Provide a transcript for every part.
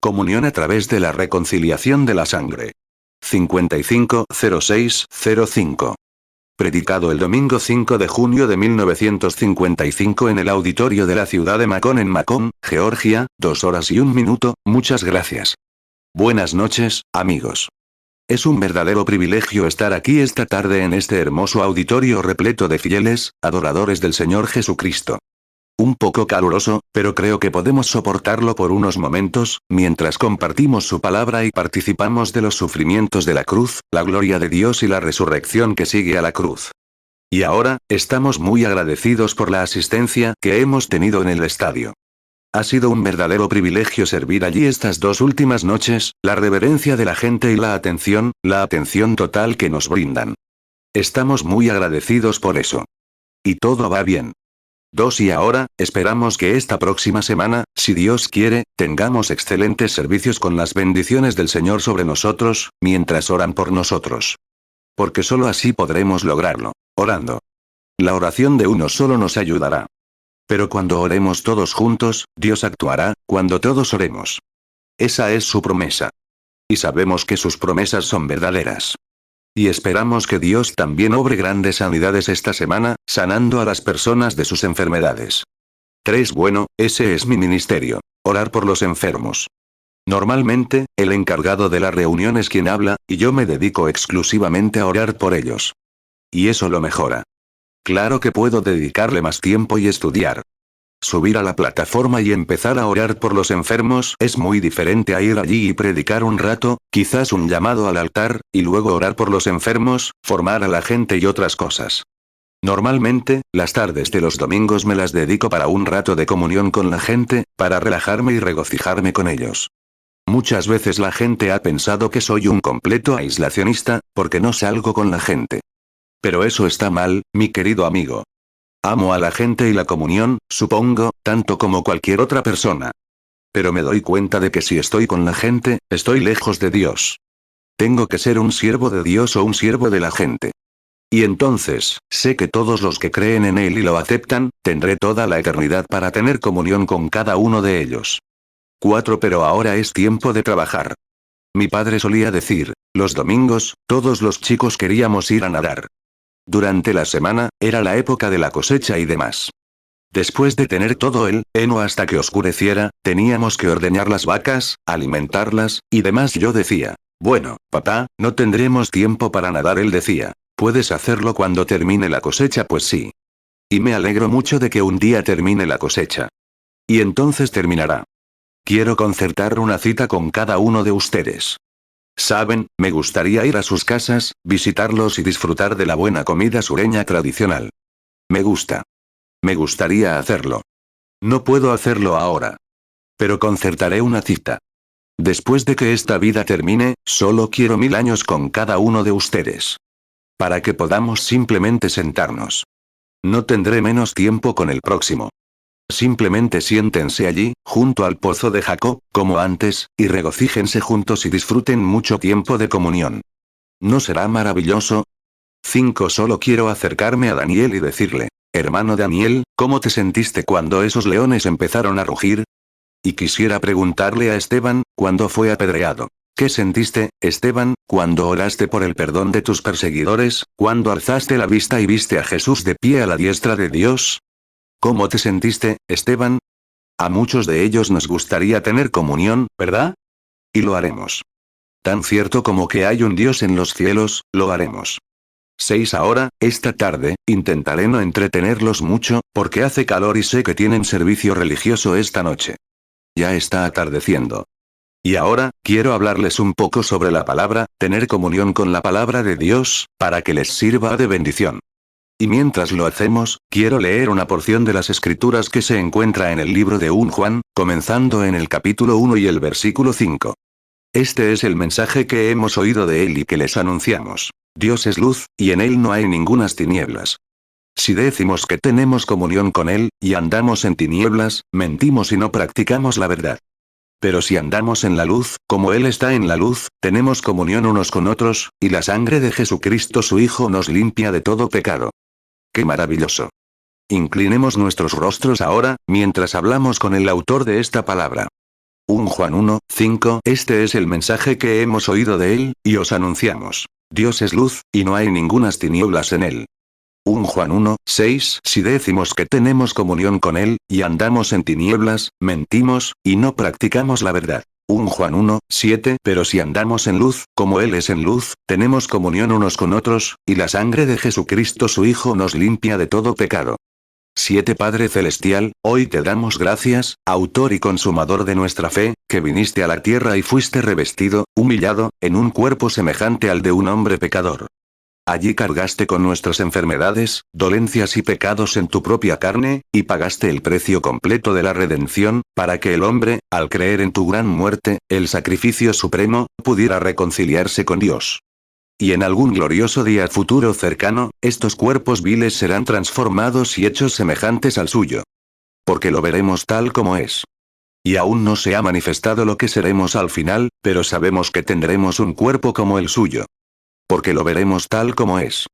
Comunión a través de la reconciliación de la sangre. 550605. Predicado el domingo 5 de junio de 1955 en el auditorio de la ciudad de Macon en Macon, Georgia, 2 horas y 1 minuto, muchas gracias. Buenas noches, amigos. Es un verdadero privilegio estar aquí esta tarde en este hermoso auditorio repleto de fieles, adoradores del Señor Jesucristo. Un poco caluroso, pero creo que podemos soportarlo por unos momentos, mientras compartimos su palabra y participamos de los sufrimientos de la cruz, la gloria de Dios y la resurrección que sigue a la cruz. Y ahora, estamos muy agradecidos por la asistencia que hemos tenido en el estadio. Ha sido un verdadero privilegio servir allí estas 2 últimas noches, la reverencia de la gente y la atención total que nos brindan. Estamos muy agradecidos por eso. Y todo va bien. Y ahora, esperamos que esta próxima semana, si Dios quiere, tengamos excelentes servicios con las bendiciones del Señor sobre nosotros, mientras oran por nosotros. Porque solo así podremos lograrlo, orando. La oración de uno solo nos ayudará. Pero cuando oremos todos juntos, Dios actuará, cuando todos oremos. Esa es su promesa. Y sabemos que sus promesas son verdaderas. Y esperamos que Dios también obre grandes sanidades esta semana, sanando a las personas de sus enfermedades. 3. Bueno, ese es mi ministerio. Orar por los enfermos. Normalmente, el encargado de la reunión es quien habla, y yo me dedico exclusivamente a orar por ellos. Y eso lo mejora. Claro que puedo dedicarle más tiempo y estudiar. Subir a la plataforma y empezar a orar por los enfermos es muy diferente a ir allí y predicar un rato, quizás un llamado al altar, y luego orar por los enfermos, formar a la gente y otras cosas. Normalmente, las tardes de los domingos me las dedico para un rato de comunión con la gente, para relajarme y regocijarme con ellos. Muchas veces la gente ha pensado que soy un completo aislacionista, porque no salgo con la gente. Pero eso está mal, mi querido amigo. Amo a la gente y la comunión, supongo, tanto como cualquier otra persona. Pero me doy cuenta de que si estoy con la gente, estoy lejos de Dios. Tengo que ser un siervo de Dios o un siervo de la gente. Y entonces, sé que todos los que creen en Él y lo aceptan, tendré toda la eternidad para tener comunión con cada uno de ellos. 4. Pero ahora es tiempo de trabajar. Mi padre solía decir, los domingos, todos los chicos queríamos ir a nadar. Durante la semana, era la época de la cosecha y demás. Después de tener todo el heno hasta que oscureciera, teníamos que ordeñar las vacas, alimentarlas, y demás. Yo decía, bueno, papá, no tendremos tiempo para nadar. Él decía, ¿puedes hacerlo cuando termine la cosecha? Pues sí. Y me alegro mucho de que un día termine la cosecha. Y entonces terminará. Quiero concertar una cita con cada uno de ustedes. Saben, me gustaría ir a sus casas, visitarlos y disfrutar de la buena comida sureña tradicional. Me gusta. Me gustaría hacerlo. No puedo hacerlo ahora. Pero concertaré una cita. Después de que esta vida termine, solo quiero 1000 años con cada uno de ustedes. Para que podamos simplemente sentarnos. No tendré menos tiempo con el próximo. Simplemente siéntense allí, junto al pozo de Jacob, como antes, y regocíjense juntos y disfruten mucho tiempo de comunión. ¿No será maravilloso? 5. Solo quiero acercarme a Daniel y decirle, hermano Daniel, ¿cómo te sentiste cuando esos leones empezaron a rugir? Y quisiera preguntarle a Esteban, cuando fue apedreado, ¿qué sentiste, Esteban, cuando oraste por el perdón de tus perseguidores, cuando alzaste la vista y viste a Jesús de pie a la diestra de Dios? ¿Cómo te sentiste, Esteban? A muchos de ellos nos gustaría tener comunión, ¿verdad? Y lo haremos. Tan cierto como que hay un Dios en los cielos, lo haremos. 6. Ahora, esta tarde, intentaré no entretenerlos mucho, porque hace calor y sé que tienen servicio religioso esta noche. Ya está atardeciendo. Y ahora, quiero hablarles un poco sobre la palabra, tener comunión con la palabra de Dios, para que les sirva de bendición. Y mientras lo hacemos, quiero leer una porción de las Escrituras que se encuentra en el libro de 1 Juan, comenzando en el capítulo 1 y el versículo 5. Este es el mensaje que hemos oído de Él y que les anunciamos. Dios es luz, y en Él no hay ningunas tinieblas. Si decimos que tenemos comunión con Él, y andamos en tinieblas, mentimos y no practicamos la verdad. Pero si andamos en la luz, como Él está en la luz, tenemos comunión unos con otros, y la sangre de Jesucristo su Hijo nos limpia de todo pecado. ¡Qué maravilloso! Inclinemos nuestros rostros ahora, mientras hablamos con el autor de esta palabra. 1 Juan 1, 5. Este es el mensaje que hemos oído de él, y os anunciamos. Dios es luz, y no hay ningunas tinieblas en él. 1 Juan 1, 6. Si decimos que tenemos comunión con él, y andamos en tinieblas, mentimos, y no practicamos la verdad. 1 Juan 1, 7. Pero si andamos en luz, como él es en luz, tenemos comunión unos con otros, y la sangre de Jesucristo su Hijo nos limpia de todo pecado. 7 Padre Celestial, hoy te damos gracias, autor y consumador de nuestra fe, que viniste a la tierra y fuiste revestido, humillado, en un cuerpo semejante al de un hombre pecador. Allí cargaste con nuestras enfermedades, dolencias y pecados en tu propia carne, y pagaste el precio completo de la redención, para que el hombre, al creer en tu gran muerte, el sacrificio supremo, pudiera reconciliarse con Dios. Y en algún glorioso día futuro cercano, estos cuerpos viles serán transformados y hechos semejantes al suyo. Porque lo veremos tal como es. Y aún no se ha manifestado lo que seremos al final, pero sabemos que tendremos un cuerpo como el suyo. Porque lo veremos tal como es.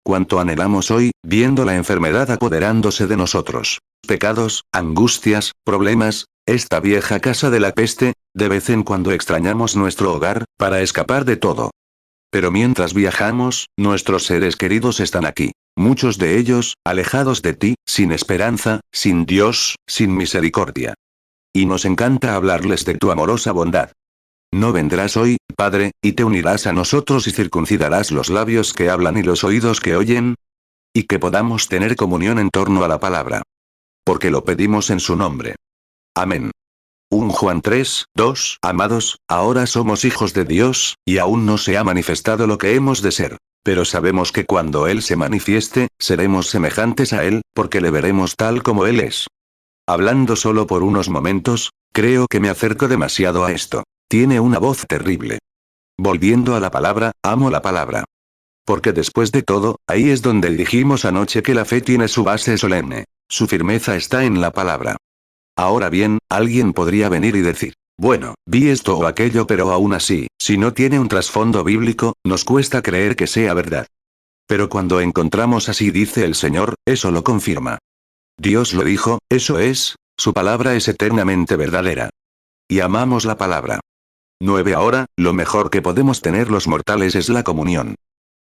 Cuanto anhelamos hoy, viendo la enfermedad apoderándose de nosotros. Pecados, angustias, problemas, esta vieja casa de la peste, de vez en cuando extrañamos nuestro hogar, para escapar de todo. Pero mientras viajamos, nuestros seres queridos están aquí. Muchos de ellos, alejados de ti, sin esperanza, sin Dios, sin misericordia. Y nos encanta hablarles de tu amorosa bondad. No vendrás hoy, Padre, y te unirás a nosotros y circuncidarás los labios que hablan y los oídos que oyen. Y que podamos tener comunión en torno a la palabra. Porque lo pedimos en su nombre. Amén. 1 Juan 3, 2. Amados, ahora somos hijos de Dios, y aún no se ha manifestado lo que hemos de ser. Pero sabemos que cuando Él se manifieste, seremos semejantes a Él, porque le veremos tal como Él es. Hablando solo por unos momentos, creo que me acerco demasiado a esto. Tiene una voz terrible. Volviendo a la palabra, amo la palabra. Porque después de todo, ahí es donde dijimos anoche que la fe tiene su base solemne. Su firmeza está en la palabra. Ahora bien, alguien podría venir y decir, bueno, vi esto o aquello, pero aún así, si no tiene un trasfondo bíblico, nos cuesta creer que sea verdad. Pero cuando encontramos así dice el Señor, eso lo confirma. Dios lo dijo, eso es, su palabra es eternamente verdadera. Y amamos la palabra. 9 Ahora, lo mejor que podemos tener los mortales es la comunión.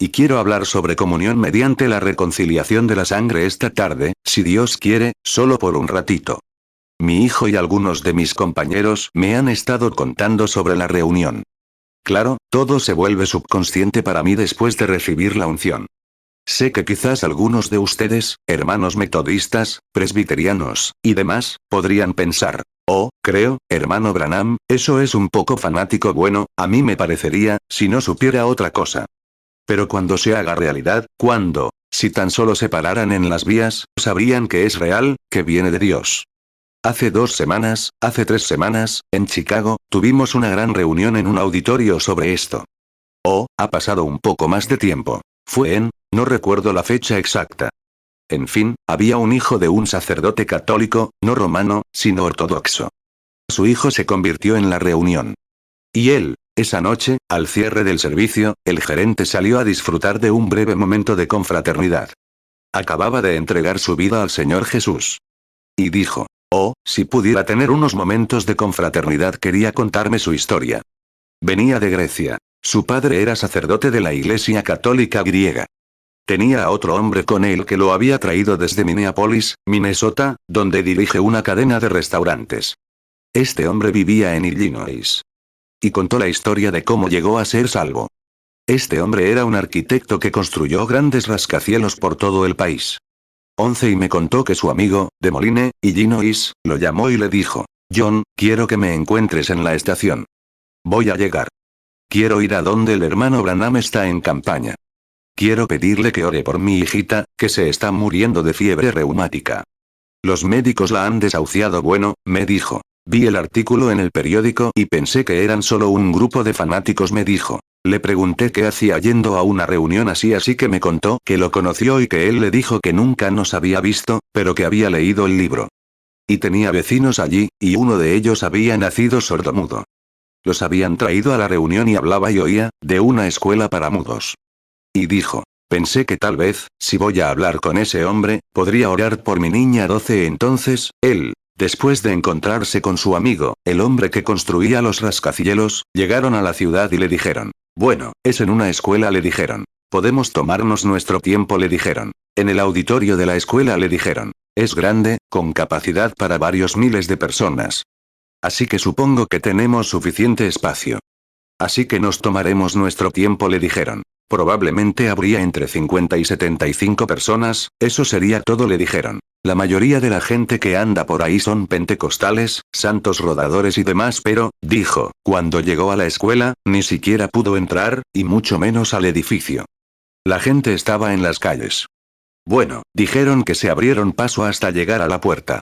Y quiero hablar sobre comunión mediante la reconciliación de la sangre esta tarde, si Dios quiere, solo por un ratito. Mi hijo y algunos de mis compañeros me han estado contando sobre la reunión. Claro, todo se vuelve subconsciente para mí después de recibir la unción. Sé que quizás algunos de ustedes, hermanos metodistas, presbiterianos, y demás, podrían pensar, oh, creo, hermano Branham, eso es un poco fanático. Bueno, a mí me parecería, si no supiera otra cosa. Pero cuando se haga realidad, ¿cuándo? Si tan solo se pararan en las vías, sabrían que es real, que viene de Dios. Hace 2 semanas, hace 3 semanas, en Chicago, tuvimos una gran reunión en un auditorio sobre esto. Oh, ha pasado un poco más de tiempo. Fue no recuerdo la fecha exacta. En fin, había un hijo de un sacerdote católico, no romano, sino ortodoxo. Su hijo se convirtió en la reunión. Y él, esa noche, al cierre del servicio, el gerente salió a disfrutar de un breve momento de confraternidad. Acababa de entregar su vida al Señor Jesús. Y dijo, oh, si pudiera tener unos momentos de confraternidad, quería contarme su historia. Venía de Grecia. Su padre era sacerdote de la Iglesia Católica griega. Tenía a otro hombre con él que lo había traído desde Minneapolis, Minnesota, donde dirige una cadena de restaurantes. Este hombre vivía en Illinois. Y contó la historia de cómo llegó a ser salvo. Este hombre era un arquitecto que construyó grandes rascacielos por todo el país. 11 Y me contó que su amigo, de Moline, Illinois, lo llamó y le dijo, John, quiero que me encuentres en la estación. Voy a llegar. Quiero ir a donde el hermano Branham está en campaña. Quiero pedirle que ore por mi hijita, que se está muriendo de fiebre reumática. Los médicos la han desahuciado. Bueno, me dijo. Vi el artículo en el periódico y pensé que eran solo un grupo de fanáticos, me dijo. Le pregunté qué hacía yendo a una reunión así que me contó que lo conoció y que él le dijo que nunca nos había visto, pero que había leído el libro. Y tenía vecinos allí, y uno de ellos había nacido sordomudo. Los habían traído a la reunión y hablaba y oía, de una escuela para mudos. Y dijo, pensé que tal vez, si voy a hablar con ese hombre, podría orar por mi niña 12. Entonces, él Después de encontrarse con su amigo, el hombre que construía los rascacielos, llegaron a la ciudad y le dijeron. Bueno, es en una escuela le dijeron. Podemos tomarnos nuestro tiempo le dijeron. En el auditorio de la escuela le dijeron. Es grande, con capacidad para varios miles de personas. Así que supongo que tenemos suficiente espacio. Así que nos tomaremos nuestro tiempo le dijeron. Probablemente habría entre 50 y 75 personas, eso sería todo le dijeron. La mayoría de la gente que anda por ahí son pentecostales, santos rodadores y demás pero, dijo, cuando llegó a la escuela, ni siquiera pudo entrar, y mucho menos al edificio. La gente estaba en las calles. Bueno, dijeron que se abrieron paso hasta llegar a la puerta.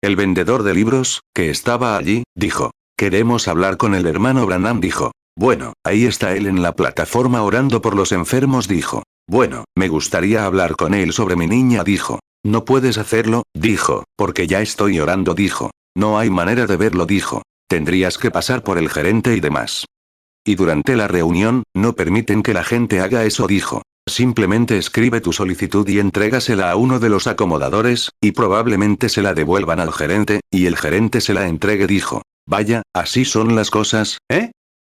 El vendedor de libros, que estaba allí, dijo, queremos hablar con el hermano Branham dijo. Bueno, ahí está él en la plataforma orando por los enfermos dijo. Bueno, me gustaría hablar con él sobre mi niña dijo. No puedes hacerlo, dijo, porque ya estoy orando dijo. No hay manera de verlo dijo. Tendrías que pasar por el gerente y demás. Y durante la reunión, no permiten que la gente haga eso dijo. Simplemente escribe tu solicitud y entrégasela a uno de los acomodadores, y probablemente se la devuelvan al gerente, y el gerente se la entregue dijo. Vaya, así son las cosas, ¿eh?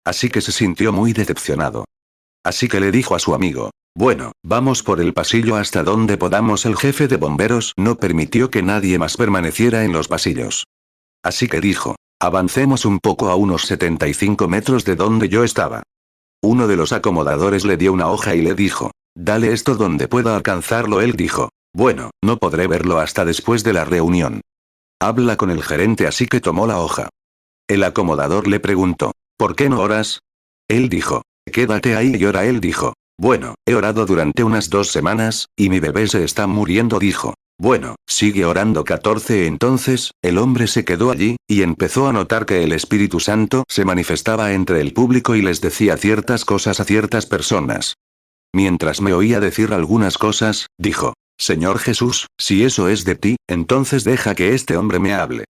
Así que se sintió muy decepcionado. Así que le dijo a su amigo. Bueno, vamos por el pasillo hasta donde podamos. El jefe de bomberos no permitió que nadie más permaneciera en los pasillos. Así que dijo. Avancemos un poco a unos 75 metros de donde yo estaba. Uno de los acomodadores le dio una hoja y le dijo. Dale esto donde pueda alcanzarlo. Él dijo. Bueno, no podré verlo hasta después de la reunión. Habla con el gerente así que tomó la hoja. El acomodador le preguntó. ¿Por qué no oras? Él dijo. Quédate ahí y ora. Él dijo. Bueno, he orado durante unas 2 semanas, y mi bebé se está muriendo dijo. Bueno, sigue orando 14 entonces, el hombre se quedó allí, y empezó a notar que el Espíritu Santo se manifestaba entre el público y les decía ciertas cosas a ciertas personas. Mientras me oía decir algunas cosas, dijo. Señor Jesús, si eso es de ti, entonces deja que este hombre me hable.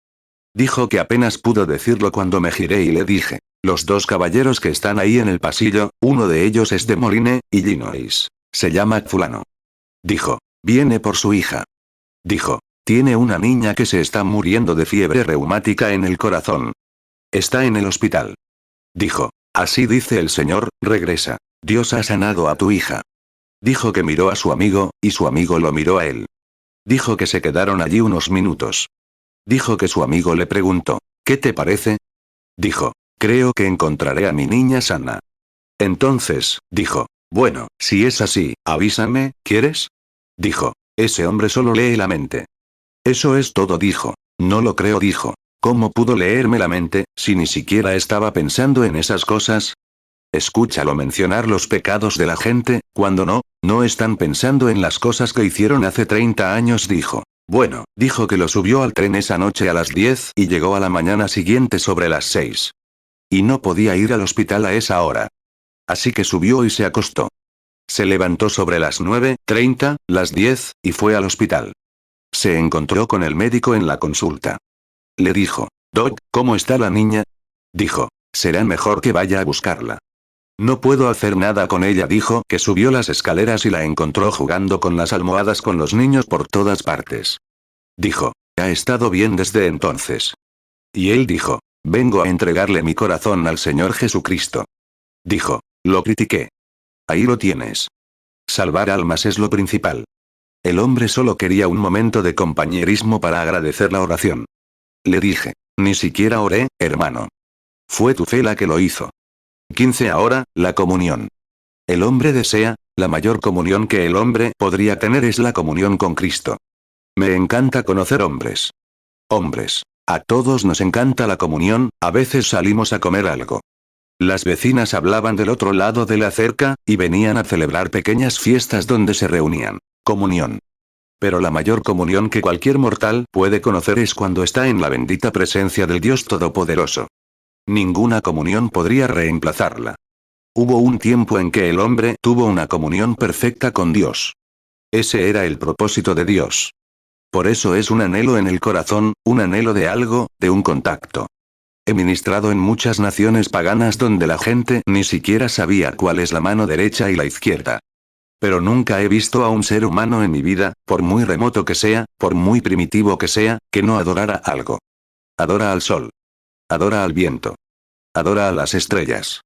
Dijo que apenas pudo decirlo cuando me giré y le dije. Los 2 caballeros que están ahí en el pasillo, uno de ellos es de Moline, Illinois. Se llama fulano. Dijo. Viene por su hija. Dijo. Tiene una niña que se está muriendo de fiebre reumática en el corazón. Está en el hospital. Dijo. Así dice el Señor, regresa. Dios ha sanado a tu hija. Dijo que miró a su amigo, y su amigo lo miró a él. Dijo que se quedaron allí unos minutos. Dijo que su amigo le preguntó. ¿Qué te parece? Dijo. Creo que encontraré a mi niña sana. Entonces, dijo. Bueno, si es así, avísame, ¿quieres? Dijo. Ese hombre solo lee la mente. Eso es todo dijo. No lo creo dijo. ¿Cómo pudo leerme la mente, si ni siquiera estaba pensando en esas cosas? Escúchalo mencionar los pecados de la gente, cuando no están pensando en las cosas que hicieron hace 30 años dijo. Bueno, dijo que lo subió al tren esa noche a las 10 y llegó a la mañana siguiente sobre las 6. Y no podía ir al hospital a esa hora. Así que subió y se acostó. Se levantó sobre las 9:30, las 10, y fue al hospital. Se encontró con el médico en la consulta. Le dijo, Doc, ¿cómo está la niña? Dijo, será mejor que vaya a buscarla. No puedo hacer nada con ella dijo que subió las escaleras y la encontró jugando con las almohadas con los niños por todas partes. Dijo, ha estado bien desde entonces. Y él dijo, vengo a entregarle mi corazón al Señor Jesucristo. Dijo, lo critiqué. Ahí lo tienes. Salvar almas es lo principal. El hombre solo quería un momento de compañerismo para agradecer la oración. Le dije, ni siquiera oré, hermano. Fue tu fe la que lo hizo. 15 Ahora, la comunión. El hombre desea, la mayor comunión que el hombre podría tener es la comunión con Cristo. Me encanta conocer hombres. Hombres. A todos nos encanta la comunión, a veces salimos a comer algo. Las vecinas hablaban del otro lado de la cerca, y venían a celebrar pequeñas fiestas donde se reunían. Comunión. Pero la mayor comunión que cualquier mortal puede conocer es cuando está en la bendita presencia del Dios Todopoderoso. Ninguna comunión podría reemplazarla. Hubo un tiempo en que el hombre tuvo una comunión perfecta con Dios. Ese era el propósito de Dios. Por eso es un anhelo en el corazón, un anhelo de algo, de un contacto. He ministrado en muchas naciones paganas donde la gente ni siquiera sabía cuál es la mano derecha y la izquierda. Pero nunca he visto a un ser humano en mi vida, por muy remoto que sea, por muy primitivo que sea, que no adorara algo. Adora al sol. Adora al viento. Adora a las estrellas.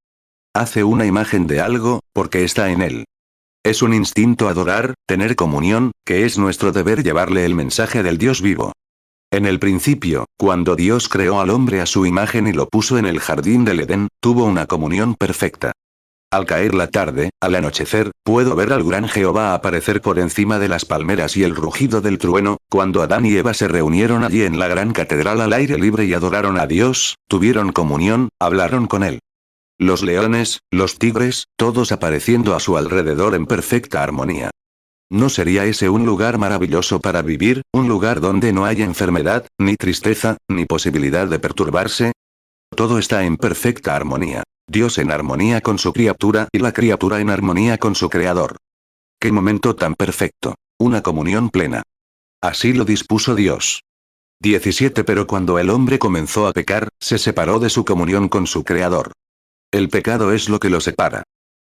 Hace una imagen de algo, porque está en él. Es un instinto adorar, tener comunión, que es nuestro deber llevarle el mensaje del Dios vivo. En el principio, cuando Dios creó al hombre a su imagen y lo puso en el jardín del Edén, tuvo una comunión perfecta. Al caer la tarde, al anochecer, puedo ver al gran Jehová aparecer por encima de las palmeras y el rugido del trueno, cuando Adán y Eva se reunieron allí en la gran catedral al aire libre y adoraron a Dios, tuvieron comunión, hablaron con él. Los leones, los tigres, todos apareciendo a su alrededor en perfecta armonía. ¿No sería ese un lugar maravilloso para vivir, un lugar donde no hay enfermedad, ni tristeza, ni posibilidad de perturbarse? Todo está en perfecta armonía. Dios en armonía con su criatura y la criatura en armonía con su creador. ¡Qué momento tan perfecto! Una comunión plena. Así lo dispuso Dios. 17 Pero cuando el hombre comenzó a pecar, se separó de su comunión con su creador. El pecado es lo que lo separa.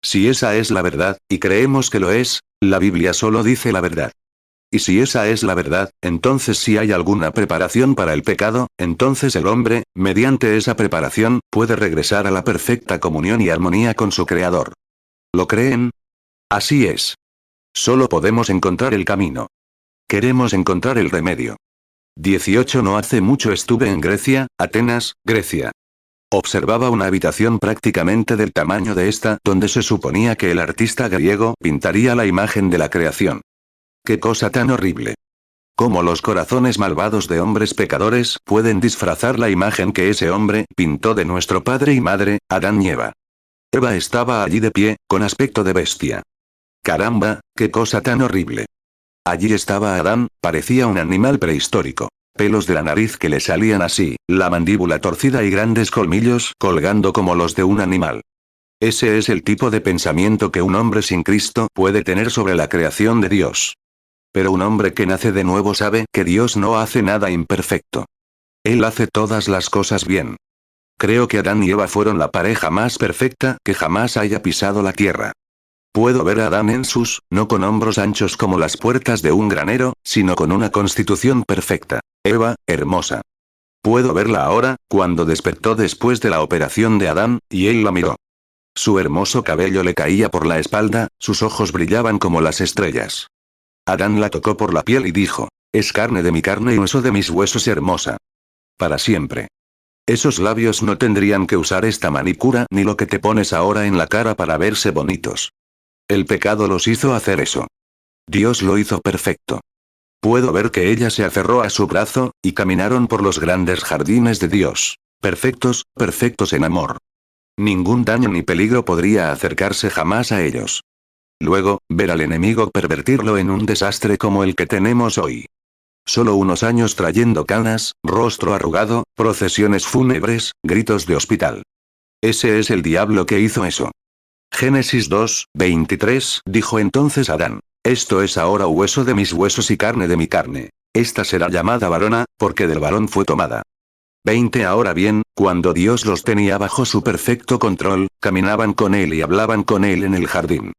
Si esa es la verdad, y creemos que lo es, la Biblia solo dice la verdad. Y si esa es la verdad, entonces si hay alguna preparación para el pecado, entonces el hombre, mediante esa preparación, puede regresar a la perfecta comunión y armonía con su Creador. ¿Lo creen? Así es. Solo podemos encontrar el camino. Queremos encontrar el remedio. 18 No hace mucho estuve en Grecia, Atenas, Grecia. Observaba una habitación prácticamente del tamaño de esta, donde se suponía que el artista griego pintaría la imagen de la creación. ¡Qué cosa tan horrible! Cómo los corazones malvados de hombres pecadores pueden disfrazar la imagen que ese hombre pintó de nuestro padre y madre, Adán y Eva. Eva estaba allí de pie, con aspecto de bestia. ¡Caramba, qué cosa tan horrible! Allí estaba Adán, parecía un animal prehistórico. Pelos de la nariz que le salían así, la mandíbula torcida y grandes colmillos colgando como los de un animal. Ese es el tipo de pensamiento que un hombre sin Cristo puede tener sobre la creación de Dios. Pero un hombre que nace de nuevo sabe que Dios no hace nada imperfecto. Él hace todas las cosas bien. Creo que Adán y Eva fueron la pareja más perfecta que jamás haya pisado la tierra. Puedo ver a Adán en sus, no con hombros anchos como las puertas de un granero, sino con una constitución perfecta. Eva, hermosa. Puedo verla ahora, cuando despertó después de la operación de Adán, y él la miró. Su hermoso cabello le caía por la espalda, sus ojos brillaban como las estrellas. Adán la tocó por la piel y dijo, es carne de mi carne y hueso de mis huesos hermosa. Para siempre. Esos labios no tendrían que usar esta manicura ni lo que te pones ahora en la cara para verse bonitos. El pecado los hizo hacer eso. Dios lo hizo perfecto. Puedo ver que ella se aferró a su brazo, y caminaron por los grandes jardines de Dios. Perfectos, perfectos en amor. Ningún daño ni peligro podría acercarse jamás a ellos. Luego, ver al enemigo pervertirlo en un desastre como el que tenemos hoy. Solo unos años trayendo canas, rostro arrugado, procesiones fúnebres, gritos de hospital. Ese es el diablo que hizo eso. Génesis 2, 23, dijo entonces Adán. Esto es ahora hueso de mis huesos y carne de mi carne. Esta será llamada varona, porque del varón fue tomada. 20 Ahora bien, cuando Dios los tenía bajo su perfecto control, caminaban con él y hablaban con él en el jardín.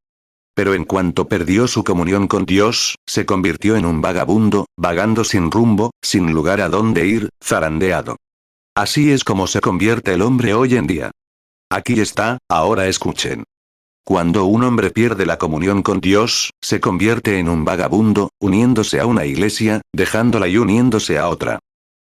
Pero en cuanto perdió su comunión con Dios, se convirtió en un vagabundo, vagando sin rumbo, sin lugar a dónde ir, zarandeado. Así es como se convierte el hombre hoy en día. Aquí está, ahora escuchen. Cuando un hombre pierde la comunión con Dios, se convierte en un vagabundo, uniéndose a una iglesia, dejándola y uniéndose a otra.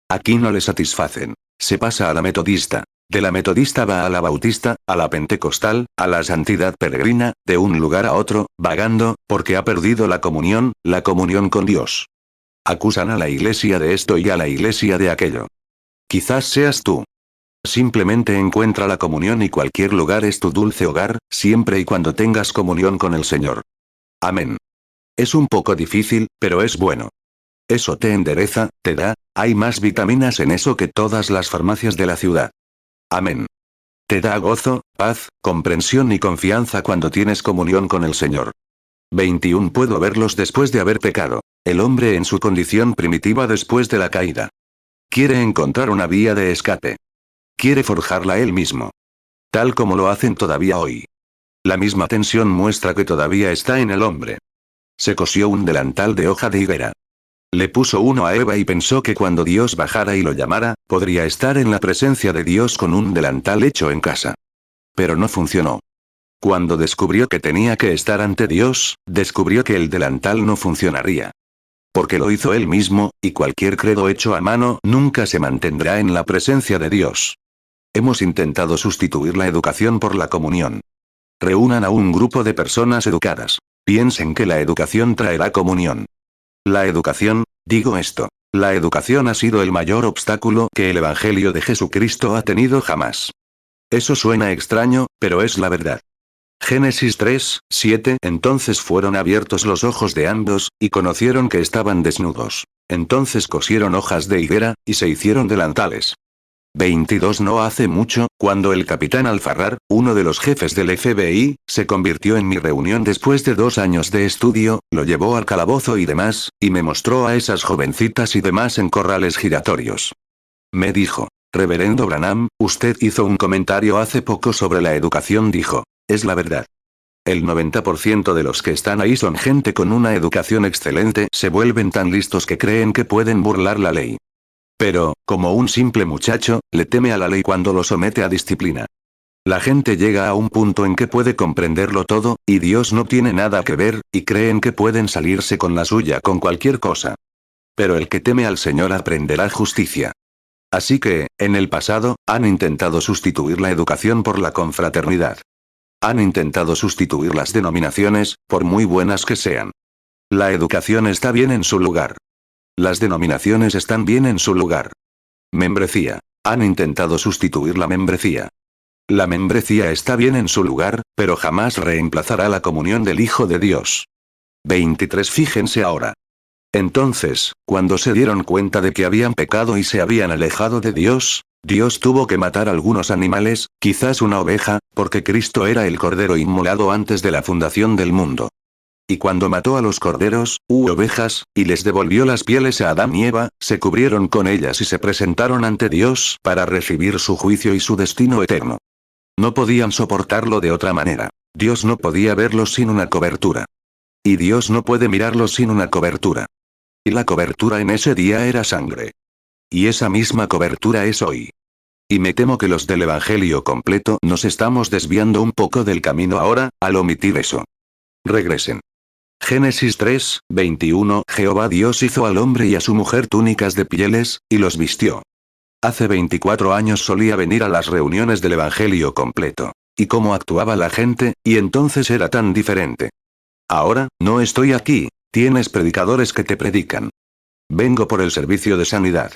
Aquí no le satisfacen. Se pasa a la metodista. De la metodista va a la bautista, a la pentecostal, a la santidad peregrina, de un lugar a otro, vagando, porque ha perdido la comunión con Dios. Acusan a la iglesia de esto y a la iglesia de aquello. Quizás seas tú. Simplemente encuentra la comunión y cualquier lugar es tu dulce hogar, siempre y cuando tengas comunión con el Señor. Amén. Es un poco difícil, pero es bueno. Eso te endereza, te da, hay más vitaminas en eso que todas las farmacias de la ciudad. Amén. Te da gozo, paz, comprensión y confianza cuando tienes comunión con el Señor. 21 Puedo verlos después de haber pecado. El hombre en su condición primitiva después de la caída. Quiere encontrar una vía de escape. Quiere forjarla él mismo. Tal como lo hacen todavía hoy. La misma tensión muestra que todavía está en el hombre. Se cosió un delantal de hoja de higuera. Le puso uno a Eva y pensó que cuando Dios bajara y lo llamara, podría estar en la presencia de Dios con un delantal hecho en casa. Pero no funcionó. Cuando descubrió que tenía que estar ante Dios, descubrió que el delantal no funcionaría. Porque lo hizo él mismo, y cualquier credo hecho a mano nunca se mantendrá en la presencia de Dios. Hemos intentado sustituir la educación por la comunión. Reúnan a un grupo de personas educadas. Piensen que la educación traerá comunión. La educación, digo esto, la educación ha sido el mayor obstáculo que el Evangelio de Jesucristo ha tenido jamás. Eso suena extraño, pero es la verdad. Génesis 3, 7. Entonces fueron abiertos los ojos de ambos, y conocieron que estaban desnudos. Entonces cosieron hojas de higuera, y se hicieron delantales. 22. No hace mucho, cuando el capitán Alfarrar, uno de los jefes del FBI, se convirtió en mi reunión después de 2 años de estudio, lo llevó al calabozo y demás, y me mostró a esas jovencitas y demás en corrales giratorios. Me dijo, Reverendo Branham, usted hizo un comentario hace poco sobre la educación, dijo. Es la verdad. El 90% de los que están ahí son gente con una educación excelente, se vuelven tan listos que creen que pueden burlar la ley. Pero, como un simple muchacho, le teme a la ley cuando lo somete a disciplina. La gente llega a un punto en que puede comprenderlo todo, y Dios no tiene nada que ver, y creen que pueden salirse con la suya con cualquier cosa. Pero el que teme al Señor aprenderá justicia. Así que, en el pasado, han intentado sustituir la educación por la confraternidad. Han intentado sustituir las denominaciones, por muy buenas que sean. La educación está bien en su lugar. Las denominaciones están bien en su lugar. Membresía. Han intentado sustituir la membresía. La membresía está bien en su lugar, pero jamás reemplazará la comunión del Hijo de Dios. 23. Fíjense ahora. Entonces, cuando se dieron cuenta de que habían pecado y se habían alejado de Dios, Dios tuvo que matar algunos animales, quizás una oveja, porque Cristo era el cordero inmolado antes de la fundación del mundo. Y cuando mató a los corderos, ovejas, y les devolvió las pieles a Adán y Eva, se cubrieron con ellas y se presentaron ante Dios para recibir su juicio y su destino eterno. No podían soportarlo de otra manera. Dios no podía verlos sin una cobertura. Y Dios no puede mirarlos sin una cobertura. Y la cobertura en ese día era sangre. Y esa misma cobertura es hoy. Y me temo que los del Evangelio completo nos estamos desviando un poco del camino ahora, al omitir eso. Regresen. Génesis 3, 21. Jehová Dios hizo al hombre y a su mujer túnicas de pieles, y los vistió. Hace 24 años solía venir a las reuniones del Evangelio completo. Y cómo actuaba la gente, y entonces era tan diferente. Ahora, no estoy aquí, tienes predicadores que te predican. Vengo por el servicio de sanidad.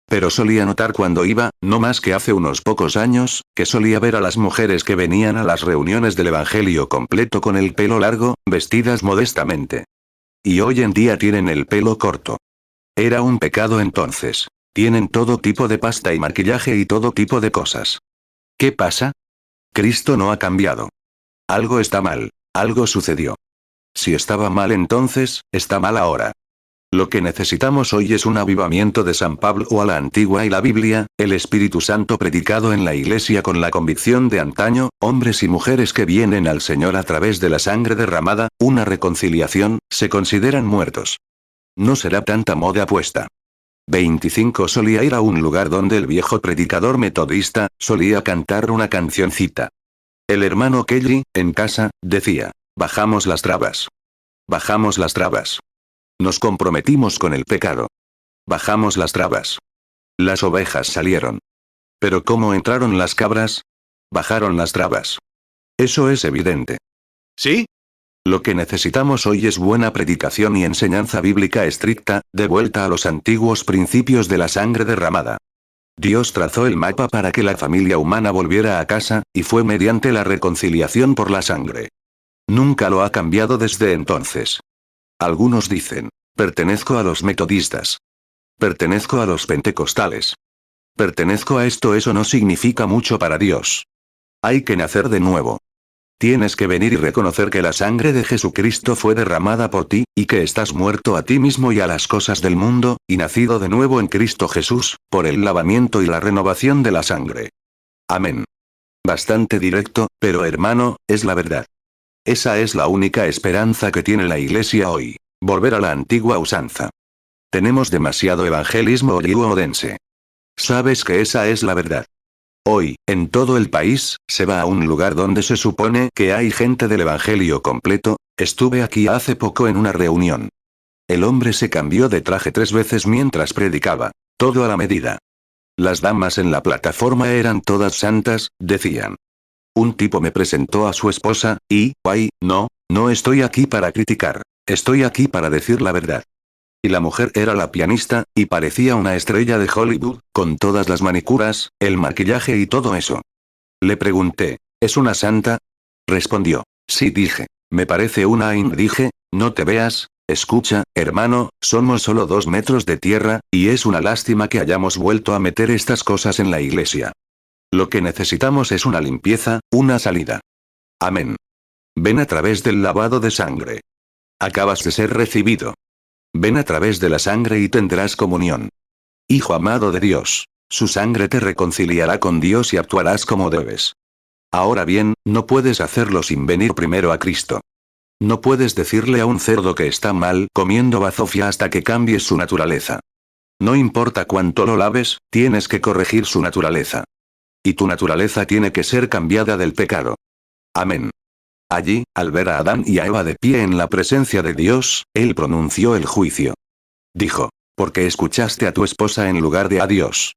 Pero solía notar cuando iba, no más que hace unos pocos años, que solía ver a las mujeres que venían a las reuniones del Evangelio completo con el pelo largo, vestidas modestamente. Y hoy en día tienen el pelo corto. Era un pecado entonces. Tienen todo tipo de pasta y maquillaje y todo tipo de cosas. ¿Qué pasa? Cristo no ha cambiado. Algo está mal, algo sucedió. Si estaba mal entonces, está mal ahora. Lo que necesitamos hoy es un avivamiento de San Pablo o a la antigua y la Biblia, el Espíritu Santo predicado en la iglesia con la convicción de antaño, hombres y mujeres que vienen al Señor a través de la sangre derramada, una reconciliación, se consideran muertos. No será tanta moda puesta. 25. Solía ir a un lugar donde el viejo predicador metodista, solía cantar una cancioncita. El hermano Kelly, en casa, decía, bajamos las trabas. Bajamos las trabas. Nos comprometimos con el pecado. Bajamos las trabas. Las ovejas salieron. Pero ¿cómo entraron las cabras? Bajaron las trabas. Eso es evidente. ¿Sí? Lo que necesitamos hoy es buena predicación y enseñanza bíblica estricta, de vuelta a los antiguos principios de la sangre derramada. Dios trazó el mapa para que la familia humana volviera a casa, y fue mediante la reconciliación por la sangre. Nunca lo ha cambiado desde entonces. Algunos dicen, pertenezco a los metodistas. Pertenezco a los pentecostales. Pertenezco a esto. Eso no significa mucho para Dios. Hay que nacer de nuevo. Tienes que venir y reconocer que la sangre de Jesucristo fue derramada por ti, y que estás muerto a ti mismo y a las cosas del mundo, y nacido de nuevo en Cristo Jesús, por el lavamiento y la renovación de la sangre. Amén. bastante directo, pero hermano, es la verdad. Esa es la única esperanza que tiene la iglesia hoy. Volver a la antigua usanza. Tenemos demasiado evangelismo hollywoodense. Sabes que esa es la verdad. Hoy, en todo el país, se va a un lugar donde se supone que hay gente del evangelio completo. Estuve aquí hace poco en una reunión. El hombre se cambió de traje 3 veces mientras predicaba. Todo a la medida. Las damas en la plataforma eran todas santas, decían. Un tipo me presentó a su esposa, y, ay, no estoy aquí para criticar. Estoy aquí para decir la verdad. Y la mujer era la pianista, y parecía una estrella de Hollywood, con todas las manicuras, el maquillaje y todo eso. Le pregunté, ¿es una santa? Respondió, sí, dije. Me parece una dije, no te veas. Escucha, hermano, somos solo 2 metros de tierra, y es una lástima que hayamos vuelto a meter estas cosas en la iglesia. Lo que necesitamos es una limpieza, una salida. Amén. Ven a través del lavado de sangre. Acabas de ser recibido. Ven a través de la sangre y tendrás comunión. Hijo amado de Dios, su sangre te reconciliará con Dios y actuarás como debes. Ahora bien, no puedes hacerlo sin venir primero a Cristo. No puedes decirle a un cerdo que está mal comiendo bazofia hasta que cambies su naturaleza. No importa cuánto lo laves, tienes que corregir su naturaleza. Y tu naturaleza tiene que ser cambiada del pecado. Amén. Allí, al ver a Adán y a Eva de pie en la presencia de Dios, él pronunció el juicio. Dijo, porque escuchaste a tu esposa en lugar de a Dios.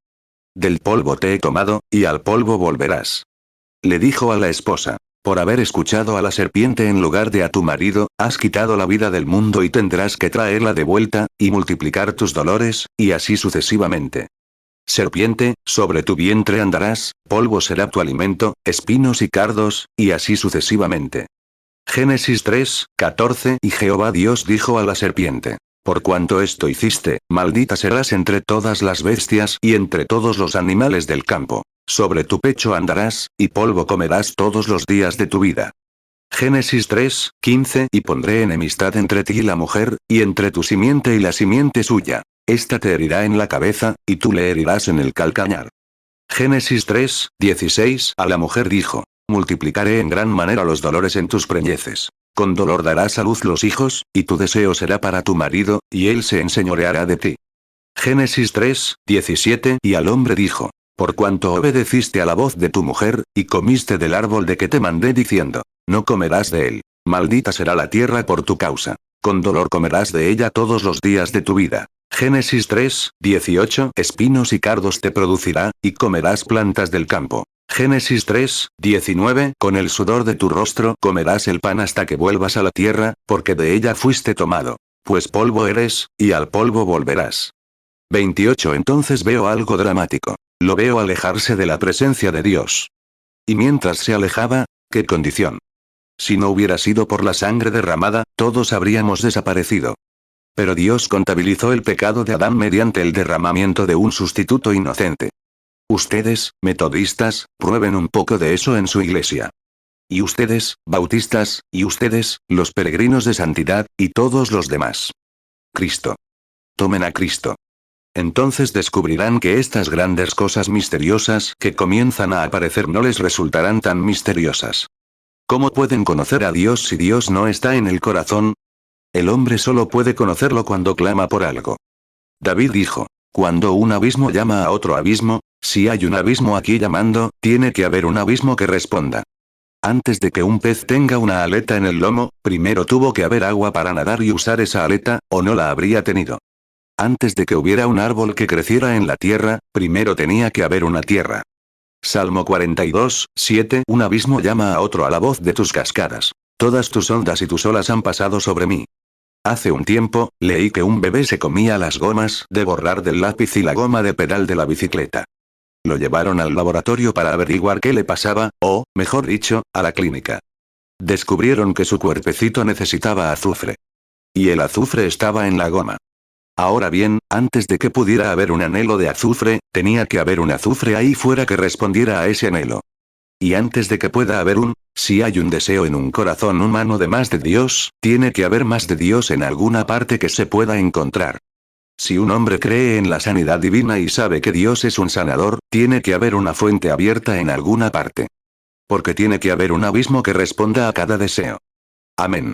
Del polvo te he tomado, y al polvo volverás. Le dijo a la esposa, por haber escuchado a la serpiente en lugar de a tu marido, has quitado la vida del mundo y tendrás que traerla de vuelta, y multiplicar tus dolores, y así sucesivamente. Serpiente, sobre tu vientre andarás, polvo será tu alimento, espinos y cardos, y así sucesivamente. Génesis 3, 14. Y Jehová Dios dijo a la serpiente, por cuanto esto hiciste, maldita serás entre todas las bestias y entre todos los animales del campo. Sobre tu pecho andarás, y polvo comerás todos los días de tu vida. Génesis 3, 15. Y pondré enemistad entre ti y la mujer, y entre tu simiente y la simiente suya. Esta te herirá en la cabeza, y tú le herirás en el calcañar. Génesis 3, 16. A la mujer dijo, multiplicaré en gran manera los dolores en tus preñeces. Con dolor darás a luz los hijos, y tu deseo será para tu marido, y él se enseñoreará de ti. Génesis 3, 17. Y al hombre dijo, por cuanto obedeciste a la voz de tu mujer, y comiste del árbol de que te mandé diciendo, no comerás de él. Maldita será la tierra por tu causa. Con dolor comerás de ella todos los días de tu vida. Génesis 3, 18. Espinos y cardos te producirá, y comerás plantas del campo. Génesis 3, 19. Con el sudor de tu rostro comerás el pan hasta que vuelvas a la tierra, porque de ella fuiste tomado. Pues polvo eres, y al polvo volverás. 28. Entonces veo algo dramático. Lo veo alejarse de la presencia de Dios. Y mientras se alejaba, ¿qué condición? Si no hubiera sido por la sangre derramada, todos habríamos desaparecido. Pero Dios contabilizó el pecado de Adán mediante el derramamiento de un sustituto inocente. Ustedes, metodistas, prueben un poco de eso en su iglesia. Y ustedes, bautistas, y ustedes, los peregrinos de santidad, y todos los demás. Cristo. Tomen a Cristo. Entonces descubrirán que estas grandes cosas misteriosas que comienzan a aparecer no les resultarán tan misteriosas. ¿Cómo pueden conocer a Dios si Dios no está en el corazón? El hombre solo puede conocerlo cuando clama por algo. David dijo, cuando un abismo llama a otro abismo, si hay un abismo aquí llamando, tiene que haber un abismo que responda. Antes de que un pez tenga una aleta en el lomo, primero tuvo que haber agua para nadar y usar esa aleta, o no la habría tenido. Antes de que hubiera un árbol que creciera en la tierra, primero tenía que haber una tierra. Salmo 42, 7. Un abismo llama a otro a la voz de tus cascadas. Todas tus ondas y tus olas han pasado sobre mí. Hace un tiempo, leí que un bebé se comía las gomas de borrar del lápiz y la goma de pedal de la bicicleta. Lo llevaron al laboratorio para averiguar qué le pasaba, o, mejor dicho, a la clínica. Descubrieron que su cuerpecito necesitaba azufre. Y el azufre estaba en la goma. Ahora bien, antes de que pudiera haber un anhelo de azufre, tenía que haber un azufre ahí fuera que respondiera a ese anhelo. Y antes de que pueda haber si hay un deseo en un corazón humano de más de Dios, tiene que haber más de Dios en alguna parte que se pueda encontrar. Si un hombre cree en la sanidad divina y sabe que Dios es un sanador, tiene que haber una fuente abierta en alguna parte. Porque tiene que haber un abismo que responda a cada deseo. Amén.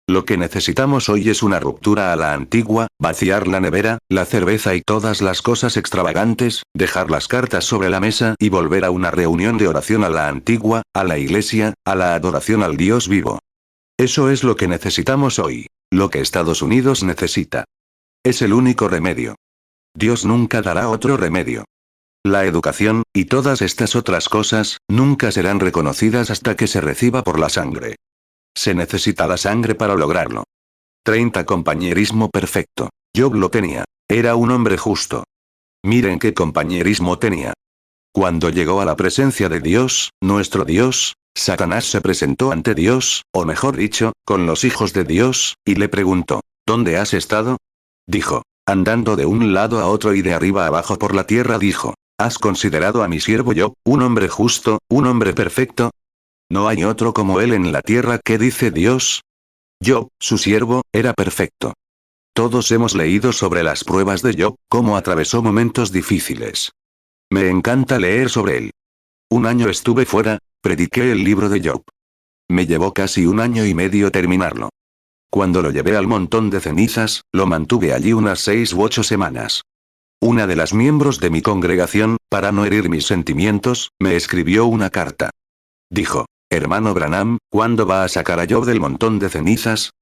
Lo que necesitamos hoy es una ruptura a la antigua, vaciar la nevera, la cerveza y todas las cosas extravagantes, dejar las cartas sobre la mesa y volver a una reunión de oración a la antigua, a la iglesia, a la adoración al Dios vivo. Eso es lo que necesitamos hoy. Lo que Estados Unidos necesita. Es el único remedio. Dios nunca dará otro remedio. La educación, y todas estas otras cosas, nunca serán reconocidas hasta que se reciba por la sangre. Se necesita la sangre para lograrlo. 30 Compañerismo perfecto. Job lo tenía. Era un hombre justo. Miren qué compañerismo tenía. Cuando llegó a la presencia de Dios, nuestro Dios, Satanás se presentó ante Dios, o mejor dicho, con los hijos de Dios, y le preguntó, ¿dónde has estado? Dijo, andando de un lado a otro y de arriba abajo por la tierra. Dijo, ¿has considerado a mi siervo Job, un hombre justo, un hombre perfecto? No hay otro como él en la tierra. ¿Qué dice Dios? Job, su siervo, era perfecto. Todos hemos leído sobre las pruebas de Job, cómo atravesó momentos difíciles. Me encanta leer sobre él. Un año estuve fuera, prediqué el libro de Job. Me llevó casi 1 año y medio terminarlo. Cuando lo llevé al montón de cenizas, lo mantuve allí unas 6 u 8 semanas. Una de las miembros de mi congregación, para no herir mis sentimientos, me escribió una carta. Dijo, hermano Branham, ¿cuándo va a sacar a Job del montón de cenizas?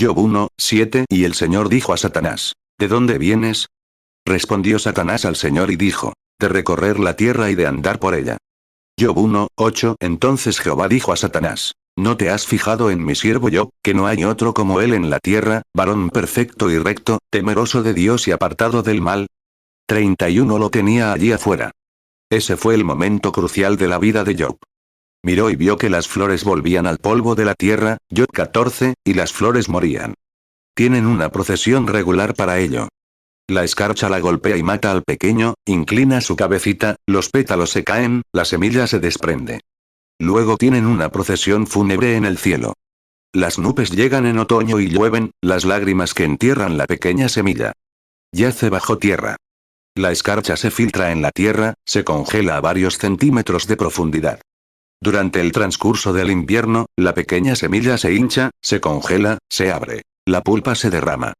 Job 1:7. Y el Señor dijo a Satanás, ¿de dónde vienes? Respondió Satanás al Señor y dijo, de recorrer la tierra y de andar por ella. Job 1:8. Entonces Jehová dijo a Satanás, ¿no te has fijado en mi siervo Job, que no hay otro como él en la tierra, varón perfecto y recto, temeroso de Dios y apartado del mal? 31 Lo tenía allí afuera. Ese fue el momento crucial de la vida de Job. Miró y vio que las flores volvían al polvo de la tierra, Job 14, y las flores morían. Tienen una procesión regular para ello. La escarcha la golpea y mata al pequeño, inclina su cabecita, los pétalos se caen, la semilla se desprende. Luego tienen una procesión fúnebre en el cielo. Las nubes llegan en otoño y llueven, las lágrimas que entierran la pequeña semilla. Yace bajo tierra. La escarcha se filtra en la tierra, se congela a varios centímetros de profundidad. Durante el transcurso del invierno, la pequeña semilla se hincha, se congela, se abre. La pulpa se derrama.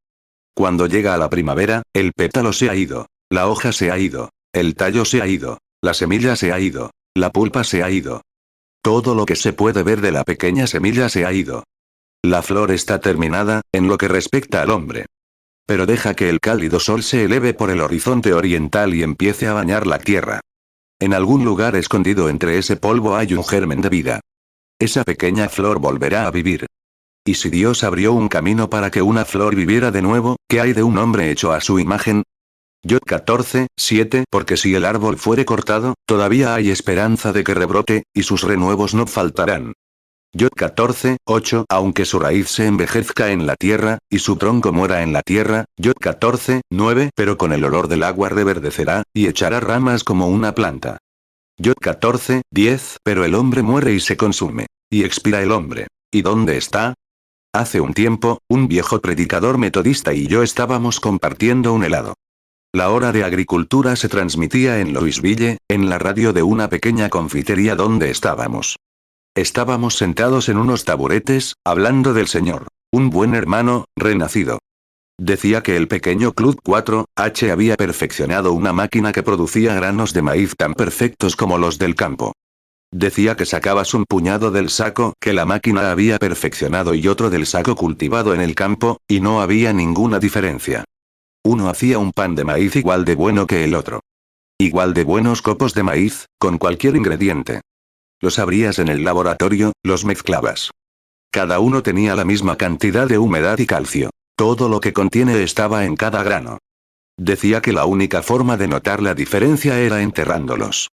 Cuando llega a la primavera, el pétalo se ha ido. La hoja se ha ido. El tallo se ha ido. La semilla se ha ido. La pulpa se ha ido. Todo lo que se puede ver de la pequeña semilla se ha ido. La flor está terminada, en lo que respecta al hombre. Pero deja que el cálido sol se eleve por el horizonte oriental y empiece a bañar la tierra. En algún lugar escondido entre ese polvo hay un germen de vida. Esa pequeña flor volverá a vivir. ¿Y si Dios abrió un camino para que una flor viviera de nuevo, qué hay de un hombre hecho a su imagen? Job 14:7. Porque si el árbol fuere cortado, todavía hay esperanza de que rebrote, y sus renuevos no faltarán. Job 14:8. Aunque su raíz se envejezca en la tierra, y su tronco muera en la tierra, Job 14:9. Pero con el olor del agua reverdecerá, y echará ramas como una planta. Job 14:10. Pero el hombre muere y se consume. Y expira el hombre. ¿Y dónde está? Hace un tiempo, un viejo predicador metodista y yo estábamos compartiendo un helado. La hora de agricultura se transmitía en Louisville, en la radio de una pequeña confitería donde estábamos. Estábamos sentados en unos taburetes, hablando del Señor. Un buen hermano, renacido. Decía que el pequeño Club 4H había perfeccionado una máquina que producía granos de maíz tan perfectos como los del campo. Decía que sacabas un puñado del saco que la máquina había perfeccionado y otro del saco cultivado en el campo, y no había ninguna diferencia. Uno hacía un pan de maíz igual de bueno que el otro. Igual de buenos copos de maíz, con cualquier ingrediente. Los abrías en el laboratorio, los mezclabas. Cada uno tenía la misma cantidad de humedad y calcio. Todo lo que contiene estaba en cada grano. Decía que la única forma de notar la diferencia era enterrándolos.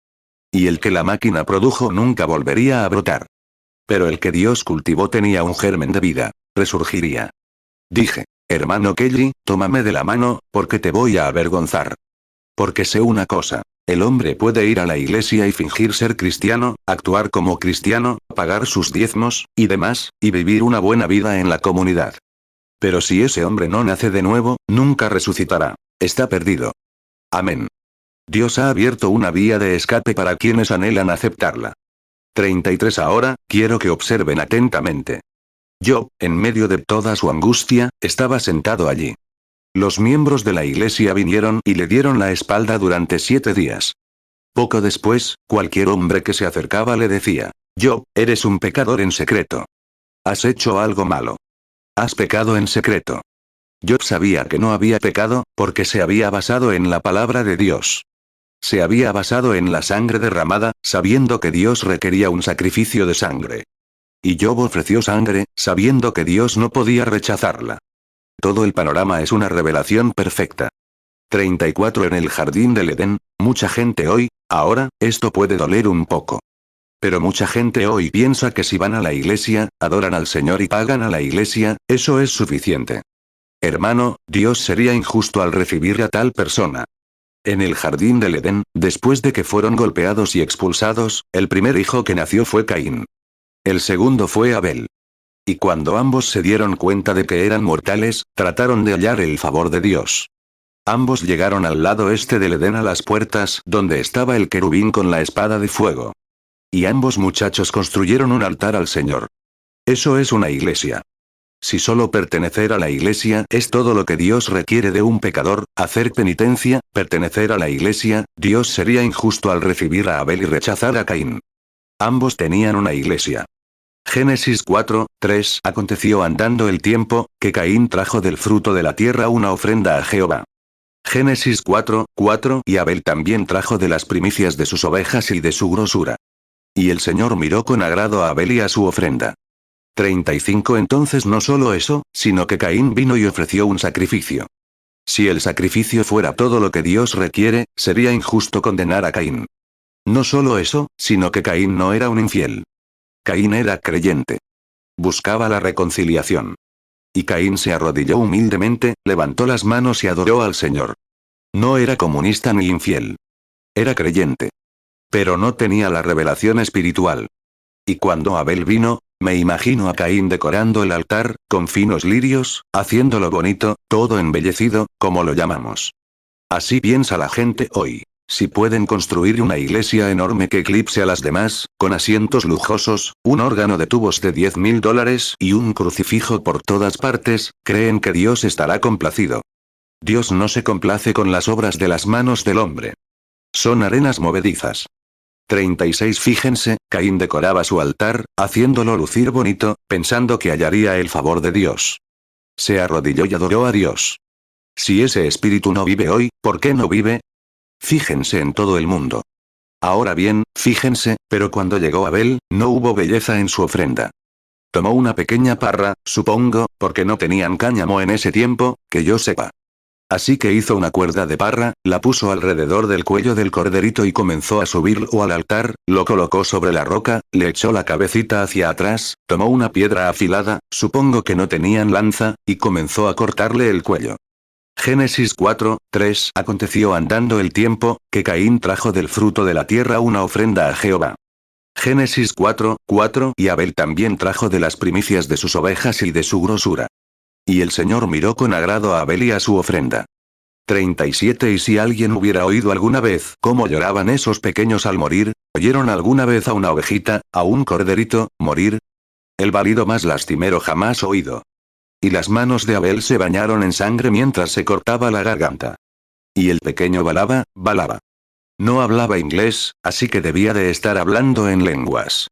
Y el que la máquina produjo nunca volvería a brotar. Pero el que Dios cultivó tenía un germen de vida, resurgiría. Dije, hermano Kelly, tómame de la mano, porque te voy a avergonzar. Porque sé una cosa, el hombre puede ir a la iglesia y fingir ser cristiano, actuar como cristiano, pagar sus diezmos, y demás, y vivir una buena vida en la comunidad. Pero si ese hombre no nace de nuevo, nunca resucitará. Está perdido. Amén. Dios ha abierto una vía de escape para quienes anhelan aceptarla. 33 Ahora, quiero que observen atentamente. Job, en medio de toda su angustia, estaba sentado allí. Los miembros de la iglesia vinieron y le dieron la espalda durante 7 días. Poco después, cualquier hombre que se acercaba le decía: Job, eres un pecador en secreto. Has hecho algo malo. Has pecado en secreto. Job sabía que no había pecado, porque se había basado en la palabra de Dios. Se había basado en la sangre derramada, sabiendo que Dios requería un sacrificio de sangre. Y Job ofreció sangre, sabiendo que Dios no podía rechazarla. Todo el panorama es una revelación perfecta. 34 En el jardín del Edén, mucha gente hoy, ahora, esto puede doler un poco. Pero mucha gente hoy piensa que si van a la iglesia, adoran al Señor y pagan a la iglesia, eso es suficiente. Hermano, Dios sería injusto al recibir a tal persona. En el jardín del Edén, después de que fueron golpeados y expulsados, el primer hijo que nació fue Caín. El segundo fue Abel. Y cuando ambos se dieron cuenta de que eran mortales, trataron de hallar el favor de Dios. Ambos llegaron al lado este del Edén a las puertas donde estaba el querubín con la espada de fuego. Y ambos muchachos construyeron un altar al Señor. Eso es una iglesia. Si solo pertenecer a la iglesia es todo lo que Dios requiere de un pecador, hacer penitencia, pertenecer a la iglesia, Dios sería injusto al recibir a Abel y rechazar a Caín. Ambos tenían una iglesia. Génesis 4:3 Aconteció andando el tiempo, que Caín trajo del fruto de la tierra una ofrenda a Jehová. Génesis 4:4 Y Abel también trajo de las primicias de sus ovejas y de su grosura. Y el Señor miró con agrado a Abel y a su ofrenda. 35 Entonces no solo eso, sino que Caín vino y ofreció un sacrificio. Si el sacrificio fuera todo lo que Dios requiere, sería injusto condenar a Caín. No solo eso, sino que Caín no era un infiel. Caín era creyente. Buscaba la reconciliación. Y Caín se arrodilló humildemente, levantó las manos y adoró al Señor. No era comunista ni infiel. Era creyente. Pero no tenía la revelación espiritual. Y cuando Abel vino, me imagino a Caín decorando el altar, con finos lirios, haciéndolo bonito, todo embellecido, como lo llamamos. Así piensa la gente hoy. Si pueden construir una iglesia enorme que eclipse a las demás, con asientos lujosos, un órgano de tubos de $10,000 y un crucifijo por todas partes, creen que Dios estará complacido. Dios no se complace con las obras de las manos del hombre. Son arenas movedizas. 36 Fíjense, Caín decoraba su altar, haciéndolo lucir bonito, pensando que hallaría el favor de Dios. Se arrodilló y adoró a Dios. Si ese espíritu no vive hoy, ¿por qué no vive? Fíjense en todo el mundo. Ahora bien, fíjense, pero cuando llegó Abel, no hubo belleza en su ofrenda. Tomó una pequeña parra, supongo, porque no tenían cáñamo en ese tiempo, que yo sepa. Así que hizo una cuerda de parra, la puso alrededor del cuello del corderito y comenzó a subirlo al altar, lo colocó sobre la roca, le echó la cabecita hacia atrás, tomó una piedra afilada, supongo que no tenían lanza, y comenzó a cortarle el cuello. Génesis 4:3 Aconteció andando el tiempo, que Caín trajo del fruto de la tierra una ofrenda a Jehová. Génesis 4:4 Y Abel también trajo de las primicias de sus ovejas y de su grosura. Y el Señor miró con agrado a Abel y a su ofrenda. 37 Y si alguien hubiera oído alguna vez cómo lloraban esos pequeños al morir, ¿oyeron alguna vez a una ovejita, a un corderito, morir? El balido más lastimero jamás oído. Y las manos de Abel se bañaron en sangre mientras se cortaba la garganta. Y el pequeño balaba. No hablaba inglés, así que debía de estar hablando en lenguas.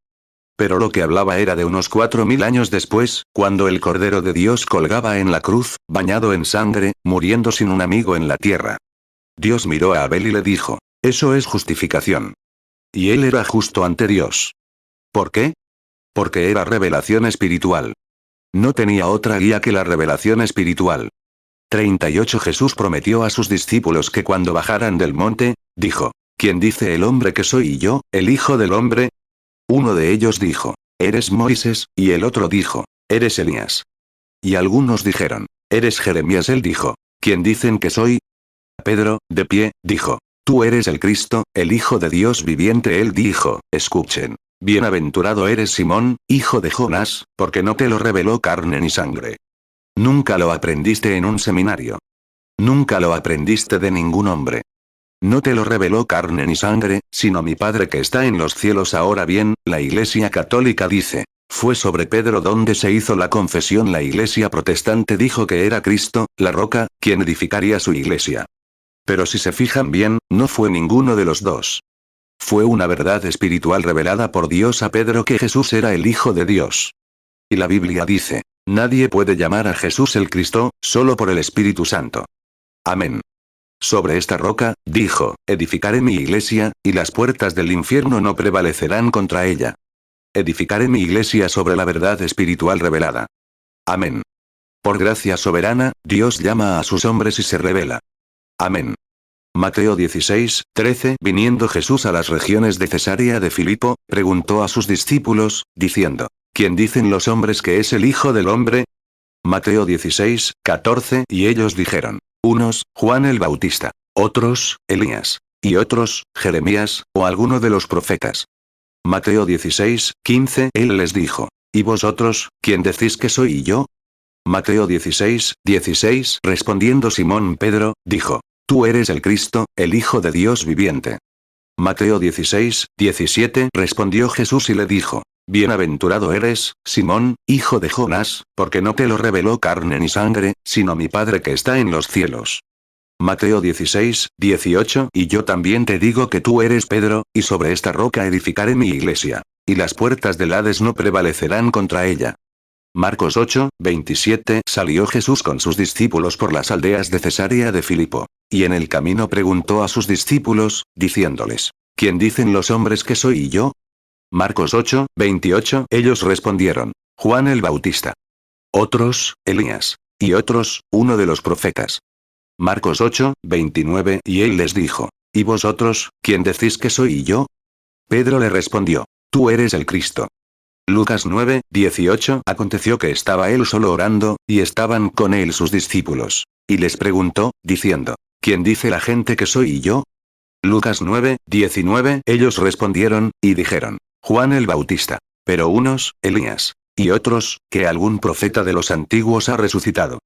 Pero lo que hablaba era de unos 4000 años después, cuando el Cordero de Dios colgaba en la cruz, bañado en sangre, muriendo sin un amigo en la tierra. Dios miró a Abel y le dijo: eso es justificación. Y él era justo ante Dios. ¿Por qué? Porque era revelación espiritual. No tenía otra guía que la revelación espiritual. 38 Jesús prometió a sus discípulos que cuando bajaran del monte, dijo: ¿quién dice el hombre que soy yo, el Hijo del Hombre? Uno de ellos dijo: eres Moisés, y el otro dijo: eres Elías. Y algunos dijeron: eres Jeremías. Él dijo: ¿quién dicen que soy? Pedro, de pie, dijo: tú eres el Cristo, el Hijo de Dios viviente. Él dijo: escuchen. Bienaventurado eres Simón, hijo de Jonás, porque no te lo reveló carne ni sangre. Nunca lo aprendiste en un seminario. Nunca lo aprendiste de ningún hombre. No te lo reveló carne ni sangre, sino mi Padre que está en los cielos. Ahora bien, la Iglesia Católica dice, fue sobre Pedro donde se hizo la confesión. La Iglesia Protestante dijo que era Cristo, la roca, quien edificaría su iglesia. Pero si se fijan bien, no fue ninguno de los dos. Fue una verdad espiritual revelada por Dios a Pedro que Jesús era el Hijo de Dios. Y la Biblia dice, nadie puede llamar a Jesús el Cristo, solo por el Espíritu Santo. Amén. Sobre esta roca, dijo, edificaré mi iglesia, y las puertas del infierno no prevalecerán contra ella. Edificaré mi iglesia sobre la verdad espiritual revelada. Amén. Por gracia soberana, Dios llama a sus hombres y se revela. Amén. Mateo 16, 13. Viniendo Jesús a las regiones de Cesarea de Filipo, preguntó a sus discípulos, diciendo, ¿quién dicen los hombres que es el Hijo del Hombre? Mateo 16, 14. Y ellos dijeron, unos, Juan el Bautista, otros, Elías, y otros, Jeremías, o alguno de los profetas. Mateo 16, 15. Él les dijo, ¿y vosotros, quién decís que soy yo? Mateo 16, 16. Respondiendo Simón Pedro, dijo, tú eres el Cristo, el Hijo de Dios viviente. Mateo 16, 17. Respondió Jesús y le dijo, bienaventurado eres, Simón, hijo de Jonás, porque no te lo reveló carne ni sangre, sino mi Padre que está en los cielos. Mateo 16, 18. Y yo también te digo que tú eres Pedro, y sobre esta roca edificaré mi iglesia. Y las puertas del Hades no prevalecerán contra ella. Marcos 8, 27. Salió Jesús con sus discípulos por las aldeas de Cesarea de Filipo. Y en el camino preguntó a sus discípulos, diciéndoles, ¿quién dicen los hombres que soy yo? Marcos 8, 28. Ellos respondieron, Juan el Bautista. Otros, Elías. Y otros, uno de los profetas. Marcos 8, 29. Y él les dijo, ¿y vosotros, quién decís que soy yo? Pedro le respondió, tú eres el Cristo. Lucas 9, 18. Aconteció que estaba él solo orando, y estaban con él sus discípulos. Y les preguntó, diciendo, ¿quién dice la gente que soy yo? Lucas 9, 19. Ellos respondieron, y dijeron, Juan el Bautista. Pero unos, Elías. Y otros, que algún profeta de los antiguos ha resucitado.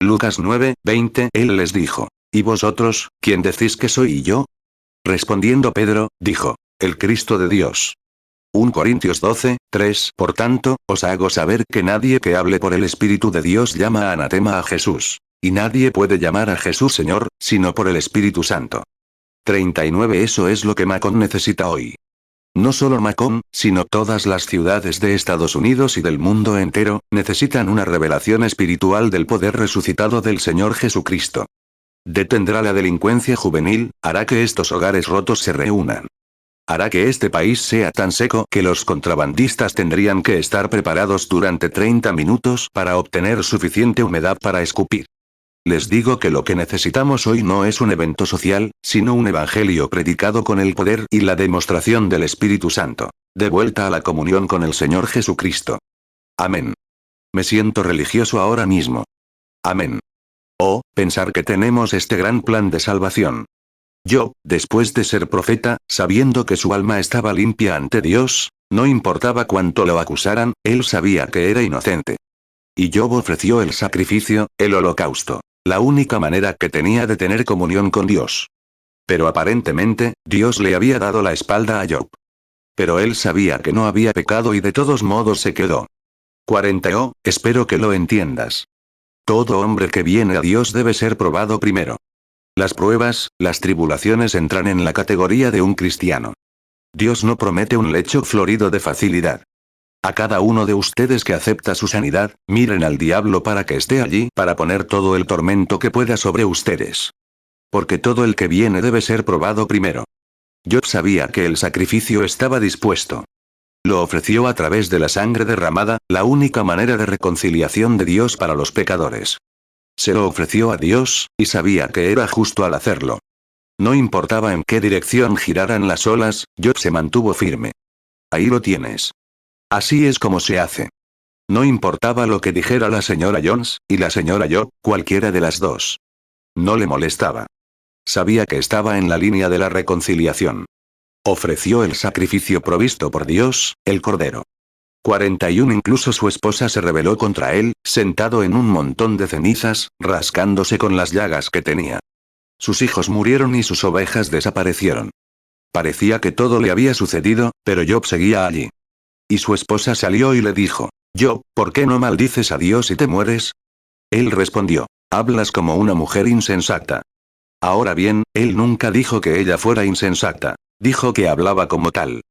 Lucas 9, 20. Él les dijo, ¿y vosotros, quién decís que soy yo? Respondiendo Pedro, dijo, el Cristo de Dios. 1 Corintios 12, 3. Por tanto, os hago saber que nadie que hable por el Espíritu de Dios llama anatema a Jesús. Y nadie puede llamar a Jesús Señor, sino por el Espíritu Santo. 39. Eso es lo que Macon necesita hoy. No solo Macon, sino todas las ciudades de Estados Unidos y del mundo entero, necesitan una revelación espiritual del poder resucitado del Señor Jesucristo. Detendrá la delincuencia juvenil, hará que estos hogares rotos se reúnan. Hará que este país sea tan seco que los contrabandistas tendrían que estar preparados durante 30 minutos para obtener suficiente humedad para escupir. Les digo que lo que necesitamos hoy no es un evento social, sino un evangelio predicado con el poder y la demostración del Espíritu Santo. De vuelta a la comunión con el Señor Jesucristo. Amén. Me siento religioso ahora mismo. Amén. Oh, pensar que tenemos este gran plan de salvación. Yo, después de ser profeta, sabiendo que su alma estaba limpia ante Dios, no importaba cuánto lo acusaran, él sabía que era inocente. Y Job ofreció el sacrificio, el holocausto, la única manera que tenía de tener comunión con Dios. Pero aparentemente, Dios le había dado la espalda a Job. Pero él sabía que no había pecado y de todos modos se quedó. 40. Oh, espero que lo entiendas. Todo hombre que viene a Dios debe ser probado primero. Las pruebas, las tribulaciones entran en la categoría de un cristiano. Dios no promete un lecho florido de facilidad. A cada uno de ustedes que acepta su sanidad, miren al diablo para que esté allí para poner todo el tormento que pueda sobre ustedes. Porque todo el que viene debe ser probado primero. Job sabía que el sacrificio estaba dispuesto. Lo ofreció a través de la sangre derramada, la única manera de reconciliación de Dios para los pecadores. Se lo ofreció a Dios, y sabía que era justo al hacerlo. No importaba en qué dirección giraran las olas, Job se mantuvo firme. Ahí lo tienes. Así es como se hace. No importaba lo que dijera la señora Jones, y la señora Job, cualquiera de las dos. No le molestaba. Sabía que estaba en la línea de la reconciliación. Ofreció el sacrificio provisto por Dios, el cordero. 41. Incluso su esposa se rebeló contra él, sentado en un montón de cenizas, rascándose con las llagas que tenía. Sus hijos murieron y sus ovejas desaparecieron. Parecía que todo le había sucedido, pero Job seguía allí. Y su esposa salió y le dijo: Job, ¿por qué no maldices a Dios y te mueres? Él respondió: hablas como una mujer insensata. Ahora bien, él nunca dijo que ella fuera insensata. Dijo que hablaba como tal.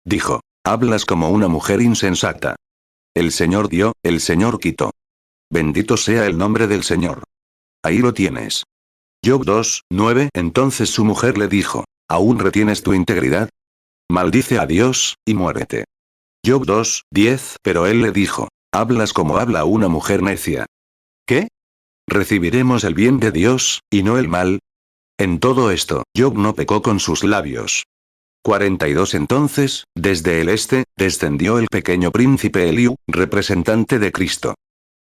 Dijo: hablas como una mujer insensata. El Señor dio, el Señor quitó. Bendito sea el nombre del Señor. Ahí lo tienes. Job 2:9. Entonces su mujer le dijo: ¿aún retienes tu integridad? Maldice a Dios, y muérete. Job 2:10. Pero él le dijo: hablas como habla una mujer necia. ¿Qué? ¿Recibiremos el bien de Dios, y no el mal? En todo esto, Job no pecó con sus labios. 42. Entonces, desde el este, descendió el pequeño príncipe Eliú, representante de Cristo.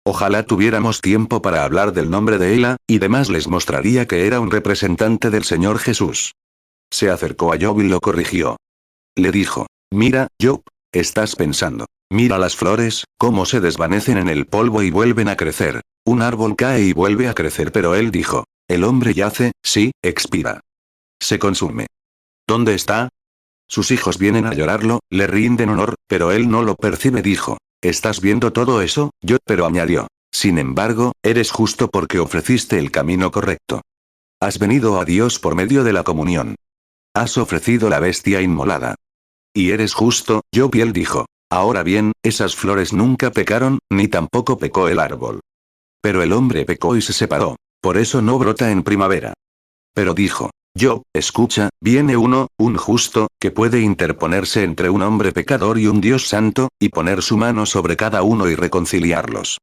Ojalá tuviéramos tiempo para hablar del nombre de Ela, y demás les mostraría que era un representante del Señor Jesús. Se acercó a Job y lo corrigió. Le dijo: mira, Job, estás pensando. Mira las flores, cómo se desvanecen en el polvo y vuelven a crecer. Un árbol cae y vuelve a crecer, pero él dijo: el hombre yace, sí, expira. Se consume. ¿Dónde está? Sus hijos vienen a llorarlo, le rinden honor, pero él no lo percibe. Dijo: ¿estás viendo todo eso, Job? Pero añadió: sin embargo, eres justo porque ofreciste el camino correcto. Has venido a Dios por medio de la comunión. Has ofrecido la bestia inmolada. Y eres justo, Job. Y él dijo: ahora bien, esas flores nunca pecaron, ni tampoco pecó el árbol. Pero el hombre pecó y se separó. Por eso no brota en primavera. Pero dijo: Job, escucha, viene uno, un justo, que puede interponerse entre un hombre pecador y un Dios santo, y poner su mano sobre cada uno y reconciliarlos.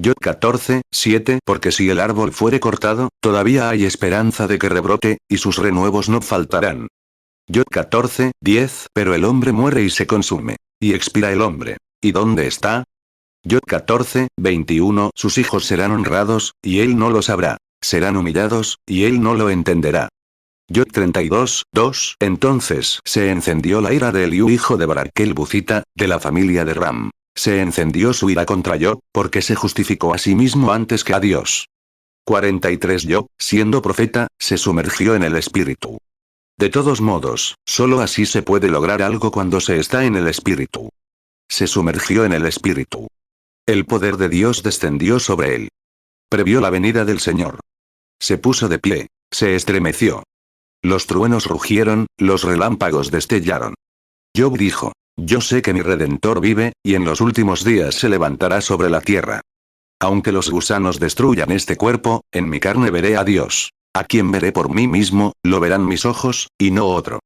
Job 14:7. Porque si el árbol fuere cortado, todavía hay esperanza de que rebrote, y sus renuevos no faltarán. Job 14:10. Pero el hombre muere y se consume. Y expira el hombre. ¿Y dónde está? Job 14:21. Sus hijos serán honrados, y él no lo sabrá. Serán humillados, y él no lo entenderá. Job 32:2. Entonces se encendió la ira de Eliú hijo de Baraquel Buzita, de la familia de Ram. Se encendió su ira contra Job, porque se justificó a sí mismo antes que a Dios. 43. Job, siendo profeta, se sumergió en el espíritu. De todos modos, solo así se puede lograr algo cuando se está en el espíritu. Se sumergió en el espíritu. El poder de Dios descendió sobre él. Previó la venida del Señor. Se puso de pie. Se estremeció. Los truenos rugieron, los relámpagos destellaron. Job dijo: yo sé que mi Redentor vive, y en los últimos días se levantará sobre la tierra. Aunque los gusanos destruyan este cuerpo, en mi carne veré a Dios. A quien veré por mí mismo, lo verán mis ojos, y no otro.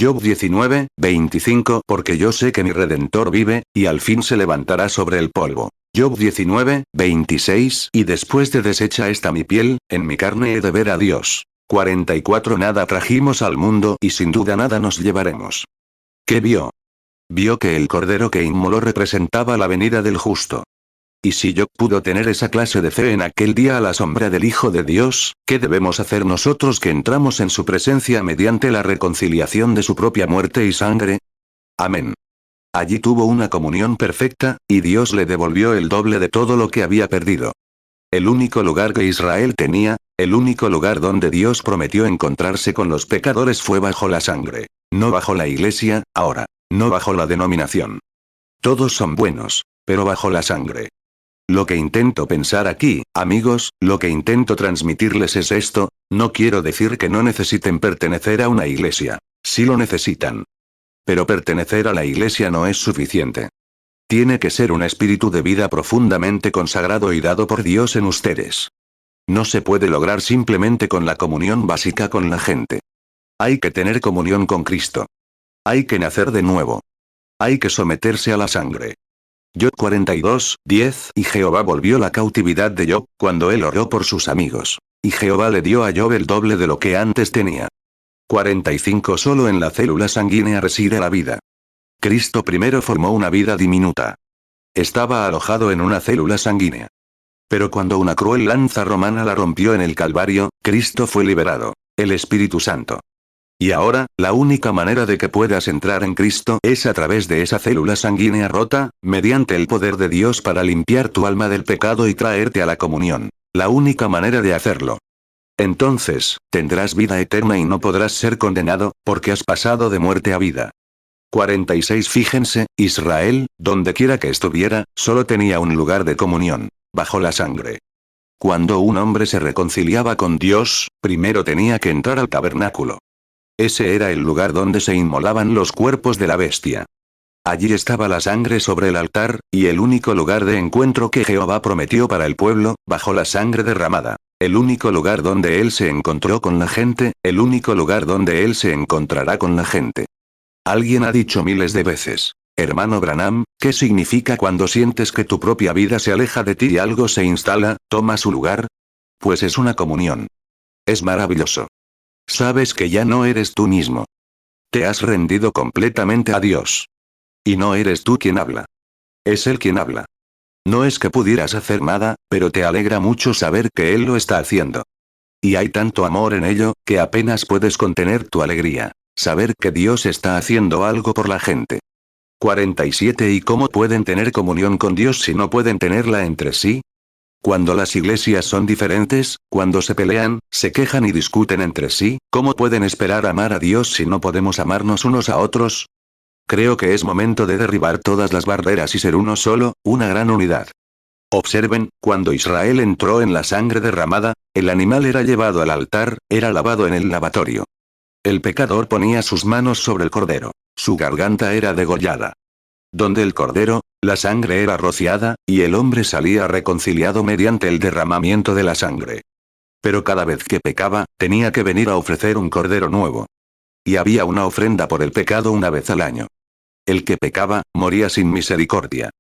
Job 19:25. Porque yo sé que mi Redentor vive, y al fin se levantará sobre el polvo. Job 19:26. Y después de deshecha está mi piel, en mi carne he de ver a Dios. 44. Nada trajimos al mundo, y sin duda nada nos llevaremos. ¿Qué vio? Vio que el cordero que inmoló representaba la venida del justo. Y si Job pudo tener esa clase de fe en aquel día a la sombra del Hijo de Dios, ¿qué debemos hacer nosotros que entramos en su presencia mediante la reconciliación de su propia muerte y sangre? Amén. Allí tuvo una comunión perfecta, y Dios le devolvió el doble de todo lo que había perdido. El único lugar que Israel tenía, el único lugar donde Dios prometió encontrarse con los pecadores fue bajo la sangre. No bajo la iglesia, ahora. No bajo la denominación. Todos son buenos, pero bajo la sangre. Lo que intento pensar aquí, amigos, lo que intento transmitirles es esto: no quiero decir que no necesiten pertenecer a una iglesia. Sí lo necesitan. Pero pertenecer a la iglesia no es suficiente. Tiene que ser un espíritu de vida profundamente consagrado y dado por Dios en ustedes. No se puede lograr simplemente con la comunión básica con la gente. Hay que tener comunión con Cristo. Hay que nacer de nuevo. Hay que someterse a la sangre. Job 42:10. Y Jehová volvió la cautividad de Job, cuando él oró por sus amigos. Y Jehová le dio a Job el doble de lo que antes tenía. 45. Solo en la célula sanguínea reside la vida. Cristo primero formó una vida diminuta. Estaba alojado en una célula sanguínea. Pero cuando una cruel lanza romana la rompió en el Calvario, Cristo fue liberado. El Espíritu Santo. Y ahora, la única manera de que puedas entrar en Cristo es a través de esa célula sanguínea rota, mediante el poder de Dios para limpiar tu alma del pecado y traerte a la comunión. La única manera de hacerlo. Entonces, tendrás vida eterna y no podrás ser condenado, porque has pasado de muerte a vida. 46 Fíjense, Israel, donde quiera que estuviera, solo tenía un lugar de comunión, bajo la sangre. Cuando un hombre se reconciliaba con Dios, primero tenía que entrar al tabernáculo. Ese era el lugar donde se inmolaban los cuerpos de la bestia. Allí estaba la sangre sobre el altar, y el único lugar de encuentro que Jehová prometió para el pueblo, bajo la sangre derramada. El único lugar donde él se encontró con la gente, el único lugar donde él se encontrará con la gente. Alguien ha dicho miles de veces, hermano Branham, ¿qué significa cuando sientes que tu propia vida se aleja de ti y algo se instala, toma su lugar? Pues es una comunión. Es maravilloso. Sabes que ya no eres tú mismo. Te has rendido completamente a Dios. Y no eres tú quien habla. Es Él quien habla. No es que pudieras hacer nada, pero te alegra mucho saber que Él lo está haciendo. Y hay tanto amor en ello, que apenas puedes contener tu alegría. Saber que Dios está haciendo algo por la gente. 47 ¿Y cómo pueden tener comunión con Dios si no pueden tenerla entre sí? Cuando las iglesias son diferentes, cuando se pelean, se quejan y discuten entre sí, ¿cómo pueden esperar amar a Dios si no podemos amarnos unos a otros? Creo que es momento de derribar todas las barreras y ser uno solo, una gran unidad. Observen, cuando Israel entró en la sangre derramada, el animal era llevado al altar, era lavado en el lavatorio. El pecador ponía sus manos sobre el cordero. Su garganta era degollada. Donde el cordero, la sangre era rociada, y el hombre salía reconciliado mediante el derramamiento de la sangre. Pero cada vez que pecaba, tenía que venir a ofrecer un cordero nuevo. Y había una ofrenda por el pecado una vez al año. El que pecaba, moría sin misericordia.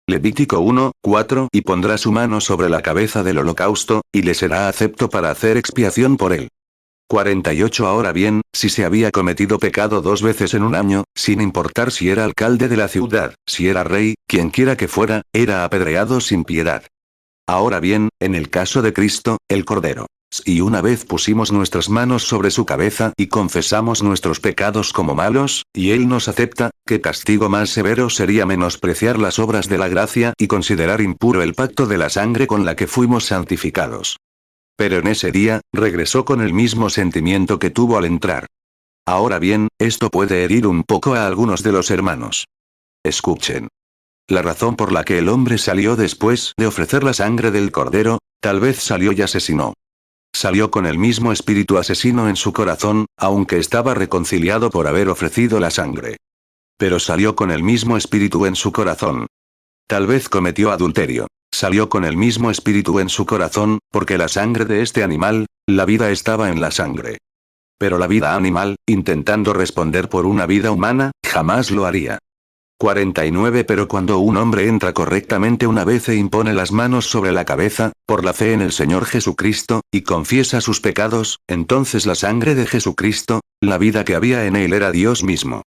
Levítico 1:4 Y pondrá su mano sobre la cabeza del holocausto, y le será acepto para hacer expiación por él. 48 Ahora bien, si se había cometido pecado 2 veces en un año, sin importar si era alcalde de la ciudad, si era rey, quienquiera que fuera, era apedreado sin piedad. Ahora bien, en el caso de Cristo, el Cordero. Si una vez pusimos nuestras manos sobre su cabeza y confesamos nuestros pecados como malos, y Él nos acepta, ¿qué castigo más severo sería menospreciar las obras de la gracia y considerar impuro el pacto de la sangre con la que fuimos santificados? Pero en ese día, regresó con el mismo sentimiento que tuvo al entrar. Ahora bien, esto puede herir un poco a algunos de los hermanos. Escuchen. La razón por la que el hombre salió después de ofrecer la sangre del cordero, tal vez salió y asesinó. Salió con el mismo espíritu asesino en su corazón, aunque estaba reconciliado por haber ofrecido la sangre. Pero salió con el mismo espíritu en su corazón. Tal vez cometió adulterio. Salió con el mismo espíritu en su corazón, porque la sangre de este animal, la vida estaba en la sangre. Pero la vida animal, intentando responder por una vida humana, jamás lo haría. 49 Pero cuando un hombre entra correctamente una vez e impone las manos sobre la cabeza, por la fe en el Señor Jesucristo, y confiesa sus pecados, entonces la sangre de Jesucristo, la vida que había en él era Dios mismo.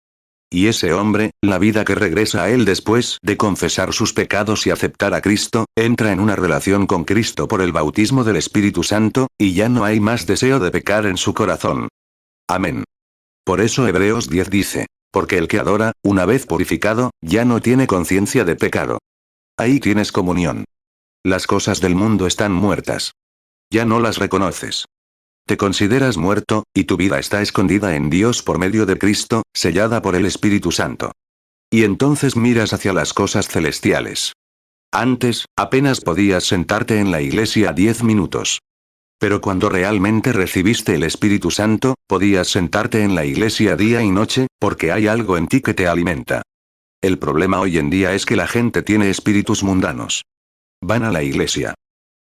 Y ese hombre, la vida que regresa a él después de confesar sus pecados y aceptar a Cristo, entra en una relación con Cristo por el bautismo del Espíritu Santo, y ya no hay más deseo de pecar en su corazón. Amén. Por eso Hebreos 10 dice, porque el que adora, una vez purificado, ya no tiene conciencia de pecado. Ahí tienes comunión. Las cosas del mundo están muertas. Ya no las reconoces. Te consideras muerto, y tu vida está escondida en Dios por medio de Cristo, sellada por el Espíritu Santo. Y entonces miras hacia las cosas celestiales. Antes, apenas podías sentarte en la iglesia 10 minutos. Pero cuando realmente recibiste el Espíritu Santo, podías sentarte en la iglesia día y noche, porque hay algo en ti que te alimenta. El problema hoy en día es que la gente tiene espíritus mundanos. Van a la iglesia.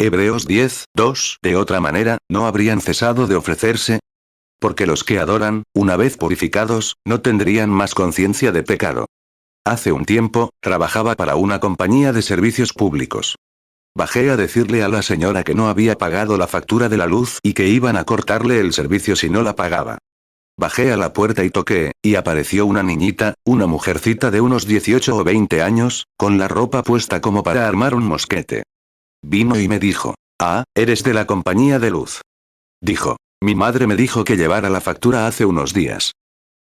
Hebreos 10:2 De otra manera, no habrían cesado de ofrecerse. Porque los que adoran, una vez purificados, no tendrían más conciencia de pecado. Hace un tiempo, trabajaba para una compañía de servicios públicos. Bajé a decirle a la señora que no había pagado la factura de la luz y que iban a cortarle el servicio si no la pagaba. Bajé a la puerta y toqué, y apareció una niñita, una mujercita de unos 18 o 20 años, con la ropa puesta como para armar un mosquete. Vino y me dijo, ah, eres de la compañía de luz. Dijo, mi madre me dijo que llevara la factura hace unos días.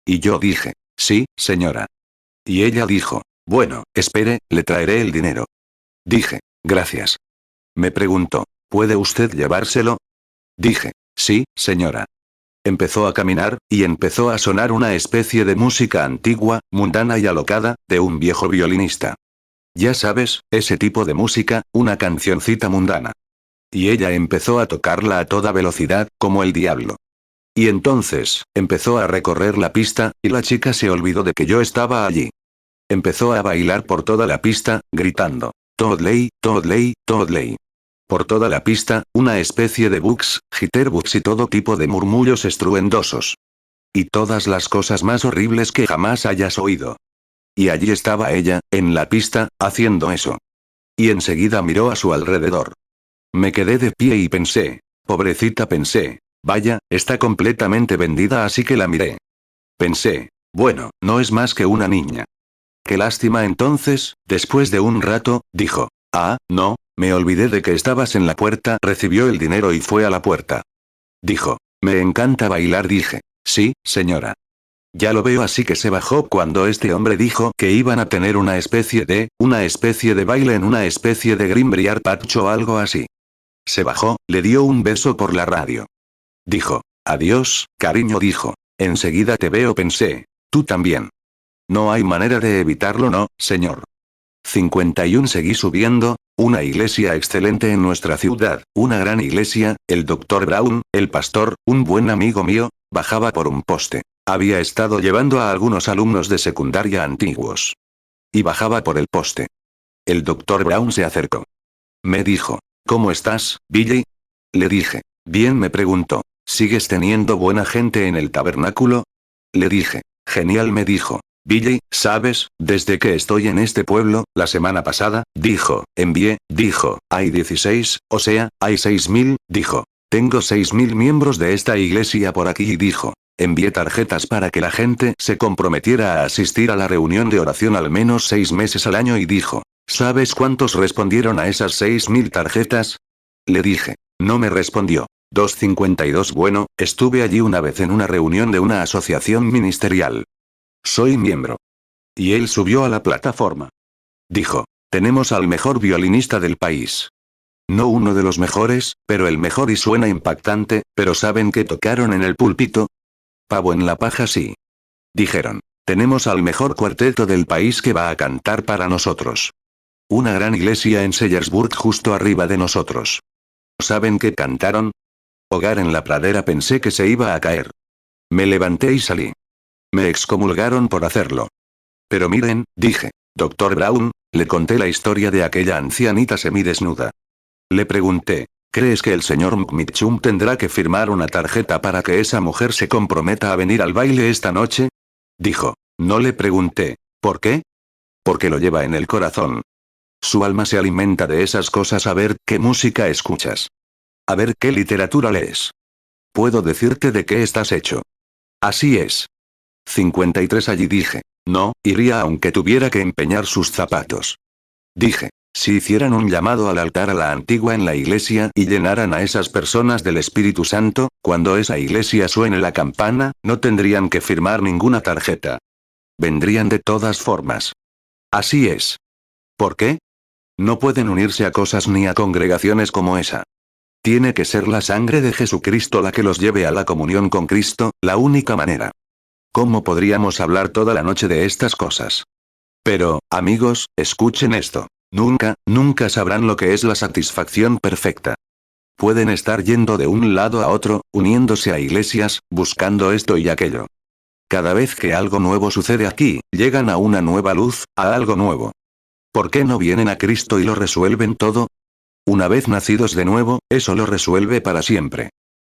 Y yo dije, sí, señora. Y ella dijo, bueno, espere, le traeré el dinero. Dije, gracias. Me preguntó, ¿puede usted llevárselo? Dije, Sí, señora. Empezó a caminar, y empezó a sonar una especie de música antigua, mundana y alocada, de un viejo violinista. Ya sabes, ese tipo de música, una cancioncita mundana. Y ella empezó a tocarla a toda velocidad, como el diablo. Y entonces, empezó a recorrer la pista, y la chica se olvidó de que yo estaba allí. Empezó a bailar por toda la pista, gritando: Toddley, Toddley, Toddley. Por toda la pista, una especie de bugs, jitterbugs y todo tipo de murmullos estruendosos. Y todas las cosas más horribles que jamás hayas oído. Y allí estaba ella, en la pista, haciendo eso. Y enseguida miró a su alrededor. Me quedé de pie y pensé, pobrecita, pensé, vaya, está completamente vendida, así que la miré. Pensé, bueno, no es más que una niña. Qué lástima. Entonces, después de un rato, dijo: ah, no, me olvidé de que estabas en la puerta. Recibió el dinero y fue a la puerta. Dijo: me encanta bailar. Dije: sí, señora. Ya lo veo. Así que se bajó cuando este hombre dijo que iban a tener una especie de baile en una especie de Greenbrier Patch o algo así. Se bajó, le dio un beso por la radio. Dijo: adiós, cariño. Dijo: enseguida te veo. Pensé, tú también. No hay manera de evitarlo, no, señor. 51. Seguí subiendo. Una iglesia excelente en nuestra ciudad, una gran iglesia. El doctor Brown, el pastor, un buen amigo mío, bajaba por un poste. Había estado llevando a algunos alumnos de secundaria antiguos. Y bajaba por el poste. El doctor Brown se acercó. Me dijo: ¿cómo estás, Billy? Le dije: bien. Me preguntó: ¿sigues teniendo buena gente en el tabernáculo? Le dije: genial. Me dijo: Billy, ¿sabes, desde que estoy en este pueblo, la semana pasada, hay 16, o sea, hay 6.000, dijo. Tengo 6.000 miembros de esta iglesia por aquí y dijo. Envié tarjetas para que la gente se comprometiera a asistir a la reunión de oración al menos 6 meses al año y dijo. ¿Sabes cuántos respondieron a esas 6.000 tarjetas? Le dije. No me respondió. 252. Bueno, estuve allí una vez en una reunión de una asociación ministerial. Soy miembro. Y él subió a la plataforma. Dijo: tenemos al mejor violinista del país. No uno de los mejores, pero el mejor y suena impactante, pero ¿saben qué tocaron en el púlpito? Pavo en la paja. Sí. Dijeron: tenemos al mejor cuarteto del país que va a cantar para nosotros. Una gran iglesia en Sellersburg justo arriba de nosotros. ¿Saben qué cantaron? Hogar en la pradera. Pensé que se iba a caer. Me levanté y salí. Me excomulgaron por hacerlo. Pero miren, dije. Doctor Brown, le conté la historia de aquella ancianita semidesnuda. Le pregunté: ¿crees que el señor Mitchum tendrá que firmar una tarjeta para que esa mujer se comprometa a venir al baile esta noche? Dijo. No. Le pregunté: ¿por qué? Porque lo lleva en el corazón. Su alma se alimenta de esas cosas. A ver qué música escuchas. A ver qué literatura lees. Puedo decirte de qué estás hecho. Así es. 53. Allí dije: no, iría aunque tuviera que empeñar sus zapatos. Dije: si hicieran un llamado al altar a la antigua en la iglesia y llenaran a esas personas del Espíritu Santo, cuando esa iglesia suene la campana, no tendrían que firmar ninguna tarjeta. Vendrían de todas formas. Así es. ¿Por qué? No pueden unirse a cosas ni a congregaciones como esa. Tiene que ser la sangre de Jesucristo la que los lleve a la comunión con Cristo, la única manera. ¿Cómo podríamos hablar toda la noche de estas cosas? Pero, amigos, escuchen esto. Nunca sabrán lo que es la satisfacción perfecta. Pueden estar yendo de un lado a otro, uniéndose a iglesias, buscando esto y aquello. Cada vez que algo nuevo sucede aquí, llegan a una nueva luz, a algo nuevo. ¿Por qué no vienen a Cristo y lo resuelven todo? Una vez nacidos de nuevo, eso lo resuelve para siempre.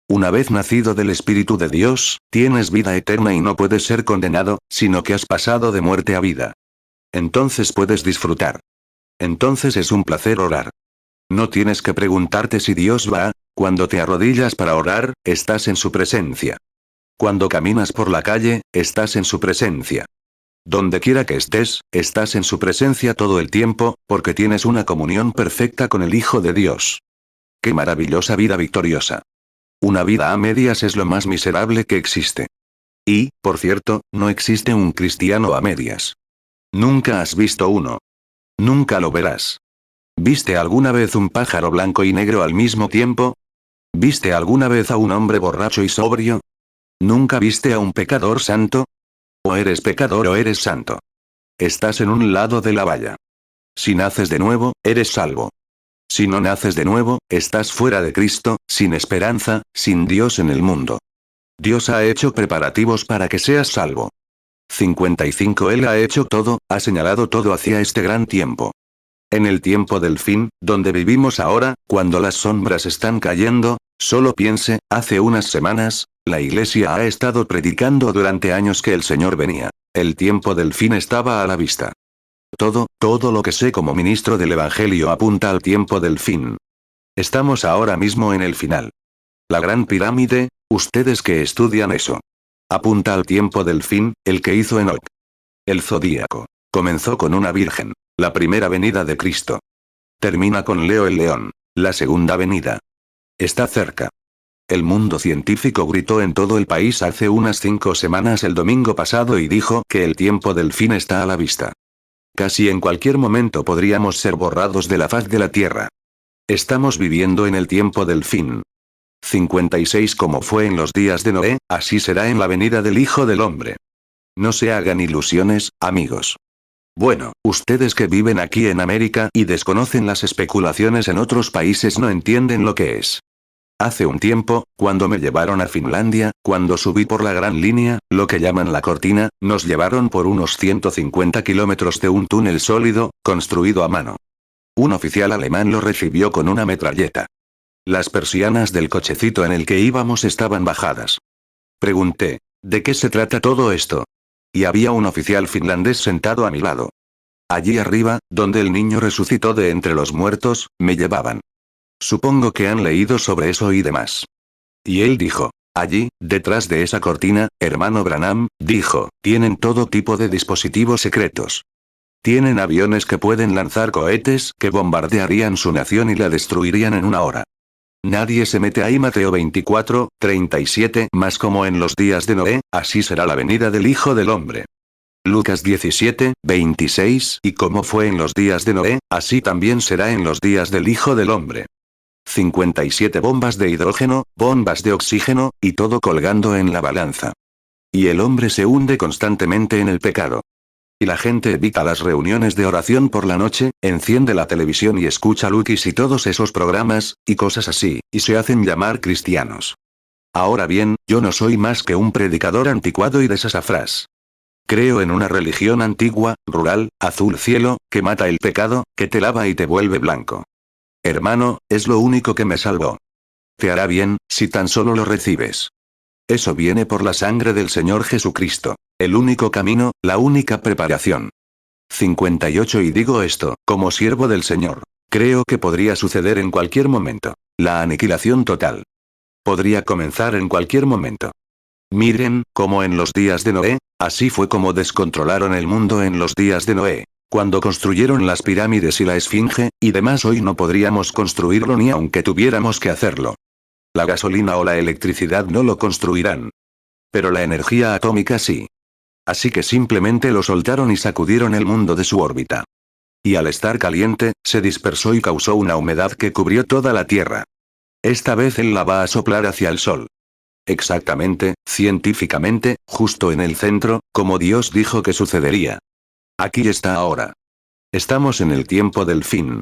Una vez nacido del Espíritu de Dios, tienes vida eterna y no puedes ser condenado, sino que has pasado de muerte a vida. Entonces puedes disfrutar. Entonces es un placer orar. No tienes que preguntarte si Dios va. Cuando te arrodillas para orar, estás en su presencia. Cuando caminas por la calle, estás en su presencia. Donde quiera que estés, estás en su presencia todo el tiempo, porque tienes una comunión perfecta con el Hijo de Dios. ¡Qué maravillosa vida victoriosa! Una vida a medias es lo más miserable que existe. Y, por cierto, no existe un cristiano a medias. Nunca has visto uno. Nunca lo verás. ¿Viste alguna vez un pájaro blanco y negro al mismo tiempo? ¿Viste alguna vez a un hombre borracho y sobrio? ¿Nunca viste a un pecador santo? O eres pecador o eres santo. Estás en un lado de la valla. Si naces de nuevo, eres salvo. Si no naces de nuevo, estás fuera de Cristo, sin esperanza, sin Dios en el mundo. Dios ha hecho preparativos para que seas salvo. 55 Él ha hecho todo, ha señalado todo hacia este gran tiempo. En el tiempo del fin, donde vivimos ahora, cuando las sombras están cayendo, solo piense, hace unas semanas, la Iglesia ha estado predicando durante años que el Señor venía. El tiempo del fin estaba a la vista. Todo lo que sé como ministro del Evangelio apunta al tiempo del fin. Estamos ahora mismo en el final. La Gran Pirámide, ustedes que estudian eso. Apunta al tiempo del fin, el que hizo Enoc. El zodíaco. Comenzó con una virgen. La primera venida de Cristo. Termina con Leo el león. La segunda venida. Está cerca. El mundo científico gritó en todo el país hace unas 5 semanas el domingo pasado y dijo que el tiempo del fin está a la vista. Casi en cualquier momento podríamos ser borrados de la faz de la tierra. Estamos viviendo en el tiempo del fin. 56 Como fue en los días de Noé, así será en la venida del Hijo del Hombre. No se hagan ilusiones, amigos. Bueno, ustedes que viven aquí en América y desconocen las especulaciones en otros países no entienden lo que es. Hace un tiempo, cuando me llevaron a Finlandia, cuando subí por la Gran Línea, lo que llaman la cortina, nos llevaron por unos 150 kilómetros de un túnel sólido, construido a mano. Un oficial alemán lo recibió con una metralleta. Las persianas del cochecito en el que íbamos estaban bajadas. Pregunté, ¿de qué se trata todo esto? Y había un oficial finlandés sentado a mi lado. Allí arriba, donde el niño resucitó de entre los muertos, me llevaban. Supongo que han leído sobre eso y demás. Y él dijo, allí, detrás de esa cortina, hermano Branham, dijo, tienen todo tipo de dispositivos secretos. Tienen aviones que pueden lanzar cohetes que bombardearían su nación y la destruirían en una hora. Nadie se mete ahí. Mateo 24, 37. Más como en los días de Noé, así será la venida del Hijo del Hombre. Lucas 17, 26. Y como fue en los días de Noé, así también será en los días del Hijo del Hombre. 57 Bombas de hidrógeno, bombas de oxígeno, y todo colgando en la balanza. Y el hombre se hunde constantemente en el pecado. Y la gente evita las reuniones de oración por la noche, enciende la televisión y escucha Lukis y todos esos programas, y cosas así, y se hacen llamar cristianos. Ahora bien, yo no soy más que un predicador anticuado y de sasafrás. Creo en una religión antigua, rural, azul cielo, que mata el pecado, que te lava y te vuelve blanco. Hermano, es lo único que me salvó. Te hará bien, si tan solo lo recibes. Eso viene por la sangre del Señor Jesucristo. El único camino, la única preparación. 58 Y digo esto, como siervo del Señor. Creo que podría suceder en cualquier momento. La aniquilación total. Podría comenzar en cualquier momento. Miren, como en los días de Noé, así fue como descontrolaron el mundo en los días de Noé. Cuando construyeron las pirámides y la esfinge, y demás hoy no podríamos construirlo ni aunque tuviéramos que hacerlo. La gasolina o la electricidad no lo construirán. Pero la energía atómica sí. Así que simplemente lo soltaron y sacudieron el mundo de su órbita. Y al estar caliente, se dispersó y causó una humedad que cubrió toda la Tierra. Esta vez él la va a soplar hacia el Sol. Exactamente, científicamente, justo en el centro, como Dios dijo que sucedería. Aquí está ahora. Estamos en el tiempo del fin.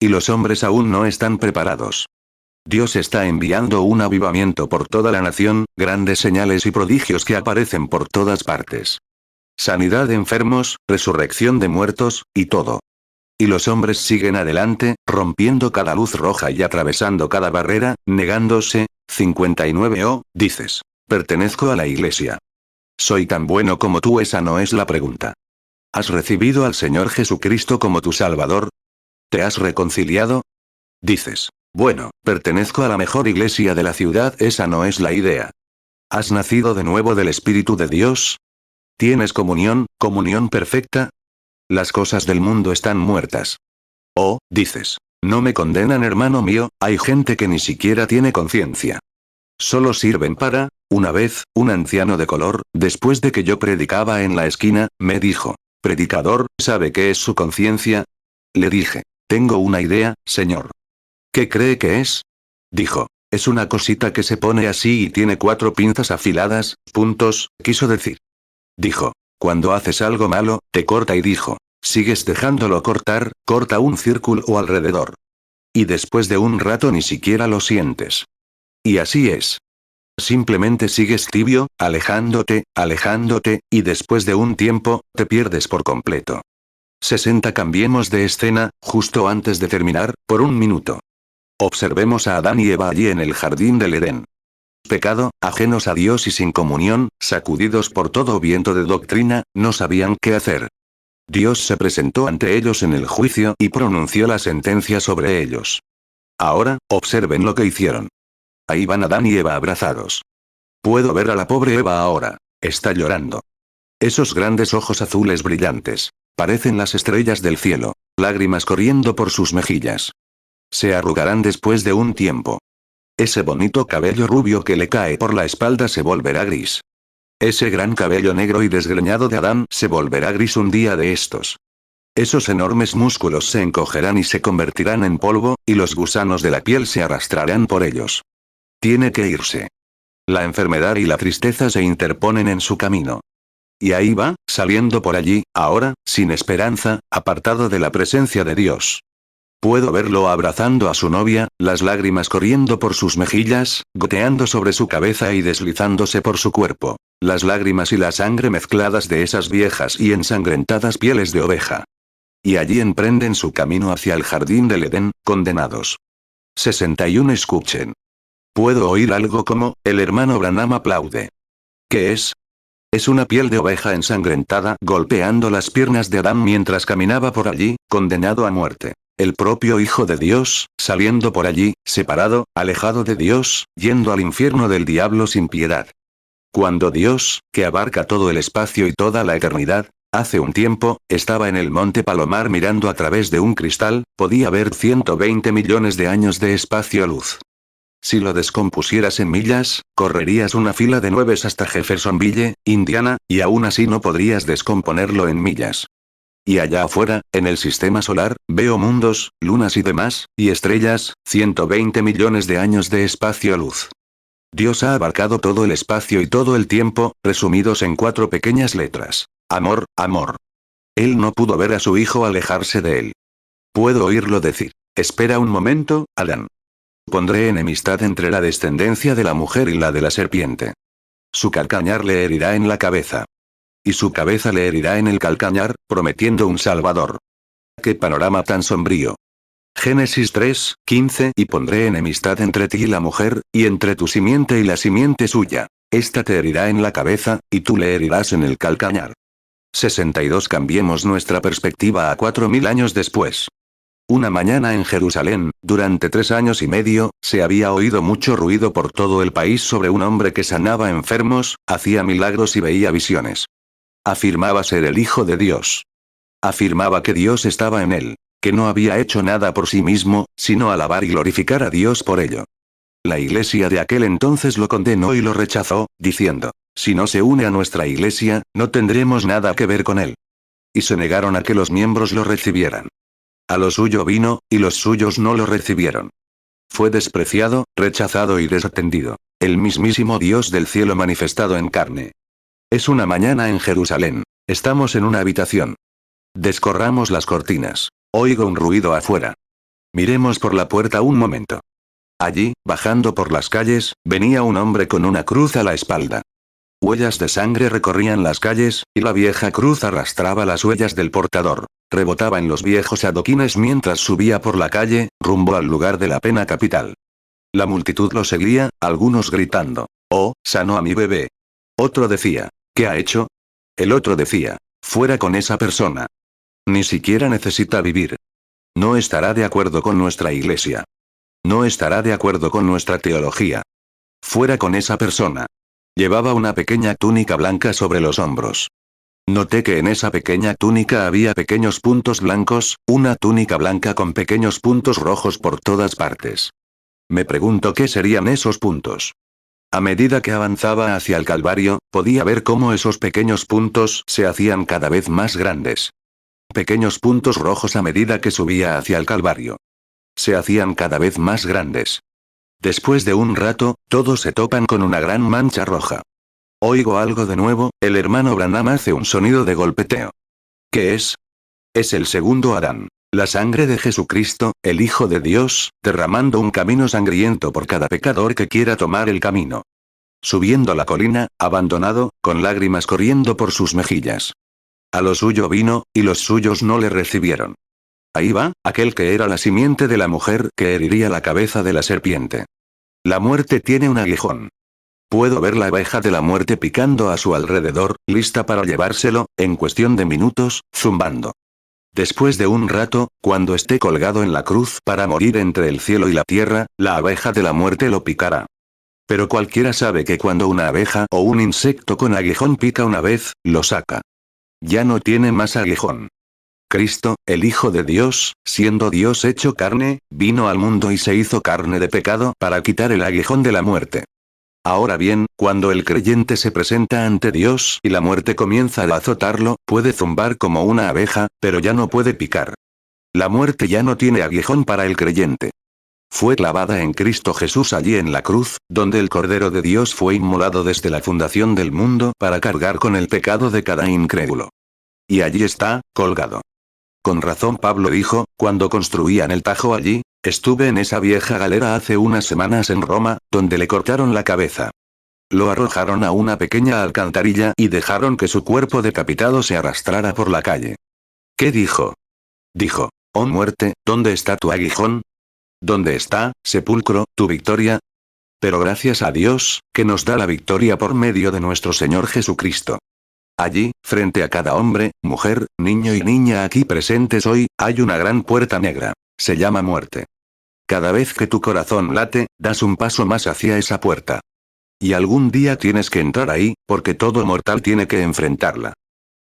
Y los hombres aún no están preparados. Dios está enviando un avivamiento por toda la nación, grandes señales y prodigios que aparecen por todas partes. Sanidad de enfermos, resurrección de muertos, y todo. Y los hombres siguen adelante, rompiendo cada luz roja y atravesando cada barrera, negándose. 59 Oh, dices, pertenezco a la iglesia. Soy tan bueno como tú. Esa no es la pregunta. ¿Has recibido al Señor Jesucristo como tu Salvador? ¿Te has reconciliado? Dices, bueno, pertenezco a la mejor iglesia de la ciudad. Esa no es la idea. ¿Has nacido de nuevo del Espíritu de Dios? ¿Tienes comunión perfecta? Las cosas del mundo están muertas. Oh, dices, no me condenan, hermano mío, hay gente que ni siquiera tiene conciencia. Solo sirven para, una vez, un anciano de color, después de que yo predicaba en la esquina, me dijo, predicador, ¿sabe qué es su conciencia? Le dije, tengo una idea, señor. ¿Qué cree que es? Dijo, Es una cosita que se pone así y tiene 4 pinzas afiladas, puntos, quiso decir. Dijo. Cuando haces algo malo, te corta y dijo. Sigues dejándolo cortar, corta un círculo alrededor. Y después de un rato ni siquiera lo sientes. Y así es. Simplemente sigues tibio, alejándote, y después de un tiempo, te pierdes por completo. 60. Cambiemos de escena, justo antes de terminar, por un minuto. Observemos a Adán y Eva allí en el jardín del Edén. Pecado, ajenos a Dios y sin comunión, sacudidos por todo viento de doctrina, no sabían qué hacer. Dios se presentó ante ellos en el juicio y pronunció la sentencia sobre ellos. Ahora, observen lo que hicieron. Ahí van Adán y Eva abrazados. Puedo ver a la pobre Eva ahora. Está llorando. Esos grandes ojos azules brillantes. Parecen las estrellas del cielo. Lágrimas corriendo por sus mejillas. Se arrugarán después de un tiempo. Ese bonito cabello rubio que le cae por la espalda se volverá gris. Ese gran cabello negro y desgreñado de Adán se volverá gris un día de estos. Esos enormes músculos se encogerán y se convertirán en polvo, y los gusanos de la piel se arrastrarán por ellos. Tiene que irse. La enfermedad y la tristeza se interponen en su camino. Y ahí va, saliendo por allí, ahora, sin esperanza, apartado de la presencia de Dios. Puedo verlo abrazando a su novia, las lágrimas corriendo por sus mejillas, goteando sobre su cabeza y deslizándose por su cuerpo. Las lágrimas y la sangre mezcladas de esas viejas y ensangrentadas pieles de oveja. Y allí emprenden su camino hacia el jardín del Edén, condenados. 61. Escuchen. Puedo oír algo como, el hermano Branham aplaude. ¿Qué es? Es una piel de oveja ensangrentada golpeando las piernas de Adán mientras caminaba por allí, condenado a muerte. El propio Hijo de Dios, saliendo por allí, separado, alejado de Dios, yendo al infierno del diablo sin piedad. Cuando Dios, que abarca todo el espacio y toda la eternidad, hace un tiempo, estaba en el monte Palomar mirando a través de un cristal, podía ver 120 millones de años de espacio-luz. Si lo descompusieras en millas, correrías una fila de 9 hasta Jeffersonville, Indiana, y aún así no podrías descomponerlo en millas. Y allá afuera, en el sistema solar, veo mundos, lunas y demás, y estrellas, 120 millones de años de espacio-luz. Dios ha abarcado todo el espacio y todo el tiempo, resumidos en 4 pequeñas letras. Amor, amor. Él no pudo ver a su hijo alejarse de él. Puedo oírlo decir. Espera un momento, Adán. Pondré enemistad entre la descendencia de la mujer y la de la serpiente. Su calcañar le herirá en la cabeza. Y su cabeza le herirá en el calcañar, prometiendo un salvador. ¡Qué panorama tan sombrío! Génesis 3:15. Y pondré enemistad entre ti y la mujer, y entre tu simiente y la simiente suya. Esta te herirá en la cabeza, y tú le herirás en el calcañar. 62. Cambiemos nuestra perspectiva a 4000 años después. Una mañana en Jerusalén, durante 3 años y medio, se había oído mucho ruido por todo el país sobre un hombre que sanaba enfermos, hacía milagros y veía visiones. Afirmaba ser el Hijo de Dios. Afirmaba que Dios estaba en él, que no había hecho nada por sí mismo, sino alabar y glorificar a Dios por ello. La iglesia de aquel entonces lo condenó y lo rechazó, diciendo, si no se une a nuestra iglesia, no tendremos nada que ver con él. Y se negaron a que los miembros lo recibieran. A lo suyo vino, y los suyos no lo recibieron. Fue despreciado, rechazado y desatendido. El mismísimo Dios del cielo manifestado en carne. Es una mañana en Jerusalén. Estamos en una habitación. Descorramos las cortinas. Oigo un ruido afuera. Miremos por la puerta un momento. Allí, bajando por las calles, venía un hombre con una cruz a la espalda. Huellas de sangre recorrían las calles, y la vieja cruz arrastraba las huellas del portador. Rebotaba en los viejos adoquines mientras subía por la calle, rumbo al lugar de la pena capital. La multitud lo seguía, algunos gritando, «Oh, sanó a mi bebé». Otro decía, «¿Qué ha hecho?». El otro decía, «Fuera con esa persona. Ni siquiera necesita vivir. No estará de acuerdo con nuestra iglesia. No estará de acuerdo con nuestra teología. Fuera con esa persona». Llevaba una pequeña túnica blanca sobre los hombros. Noté que en esa pequeña túnica había pequeños puntos blancos, una túnica blanca con pequeños puntos rojos por todas partes. Me pregunto qué serían esos puntos. A medida que avanzaba hacia el Calvario, podía ver cómo esos pequeños puntos se hacían cada vez más grandes. Pequeños puntos rojos a medida que subía hacia el Calvario. Se hacían cada vez más grandes. Después de un rato, todos se topan con una gran mancha roja. Oigo algo de nuevo, el hermano Branham hace un sonido de golpeteo. ¿Qué es? Es el segundo Adán. La sangre de Jesucristo, el Hijo de Dios, derramando un camino sangriento por cada pecador que quiera tomar el camino. Subiendo la colina, abandonado, con lágrimas corriendo por sus mejillas. A lo suyo vino, y los suyos no le recibieron. Ahí va, aquel que era la simiente de la mujer que heriría la cabeza de la serpiente. La muerte tiene un aguijón. Puedo ver la abeja de la muerte picando a su alrededor, lista para llevárselo, en cuestión de minutos, zumbando. Después de un rato, cuando esté colgado en la cruz para morir entre el cielo y la tierra, la abeja de la muerte lo picará. Pero cualquiera sabe que cuando una abeja o un insecto con aguijón pica una vez, lo saca. Ya no tiene más aguijón. Cristo, el Hijo de Dios, siendo Dios hecho carne, vino al mundo y se hizo carne de pecado para quitar el aguijón de la muerte. Ahora bien, cuando el creyente se presenta ante Dios y la muerte comienza a azotarlo, puede zumbar como una abeja, pero ya no puede picar. La muerte ya no tiene aguijón para el creyente. Fue clavada en Cristo Jesús allí en la cruz, donde el Cordero de Dios fue inmolado desde la fundación del mundo para cargar con el pecado de cada incrédulo. Y allí está, colgado. Con razón Pablo dijo, cuando construían el Tajo allí, estuve en esa vieja galera hace unas semanas en Roma, donde le cortaron la cabeza. Lo arrojaron a una pequeña alcantarilla y dejaron que su cuerpo decapitado se arrastrara por la calle. ¿Qué dijo? Dijo, oh muerte, ¿dónde está tu aguijón? ¿Dónde está, sepulcro, tu victoria? Pero gracias a Dios, que nos da la victoria por medio de nuestro Señor Jesucristo. Allí, frente a cada hombre, mujer, niño y niña aquí presentes hoy, hay una gran puerta negra. Se llama muerte. Cada vez que tu corazón late, das un paso más hacia esa puerta. Y algún día tienes que entrar ahí, porque todo mortal tiene que enfrentarla.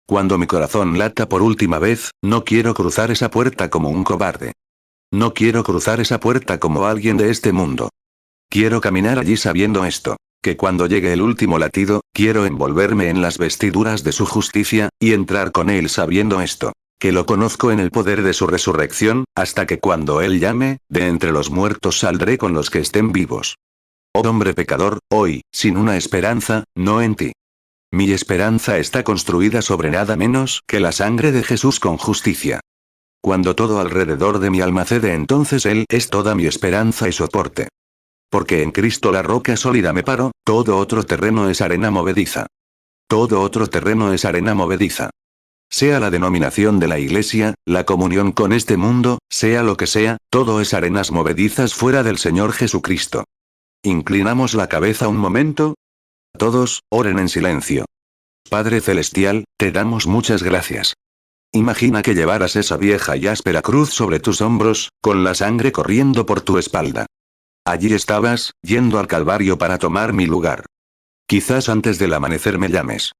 Cuando mi corazón lata por última vez, no quiero cruzar esa puerta como un cobarde. No quiero cruzar esa puerta como alguien de este mundo. Quiero caminar allí sabiendo esto, que cuando llegue el último latido, quiero envolverme en las vestiduras de su justicia, y entrar con él sabiendo esto, que lo conozco en el poder de su resurrección, hasta que cuando él llame, de entre los muertos saldré con los que estén vivos. Oh hombre pecador, hoy, sin una esperanza, no en ti. Mi esperanza está construida sobre nada menos que la sangre de Jesús con justicia. Cuando todo alrededor de mi alma cede, entonces Él es toda mi esperanza y soporte. Porque en Cristo la roca sólida me paro, todo otro terreno es arena movediza. Todo otro terreno es arena movediza. Sea la denominación de la Iglesia, la comunión con este mundo, sea lo que sea, todo es arenas movedizas fuera del Señor Jesucristo. Inclinamos la cabeza un momento. Todos, oren en silencio. Padre Celestial, te damos muchas gracias. Imagina que llevaras esa vieja y áspera cruz sobre tus hombros, con la sangre corriendo por tu espalda. Allí estabas, yendo al Calvario para tomar mi lugar. Quizás antes del amanecer me llames.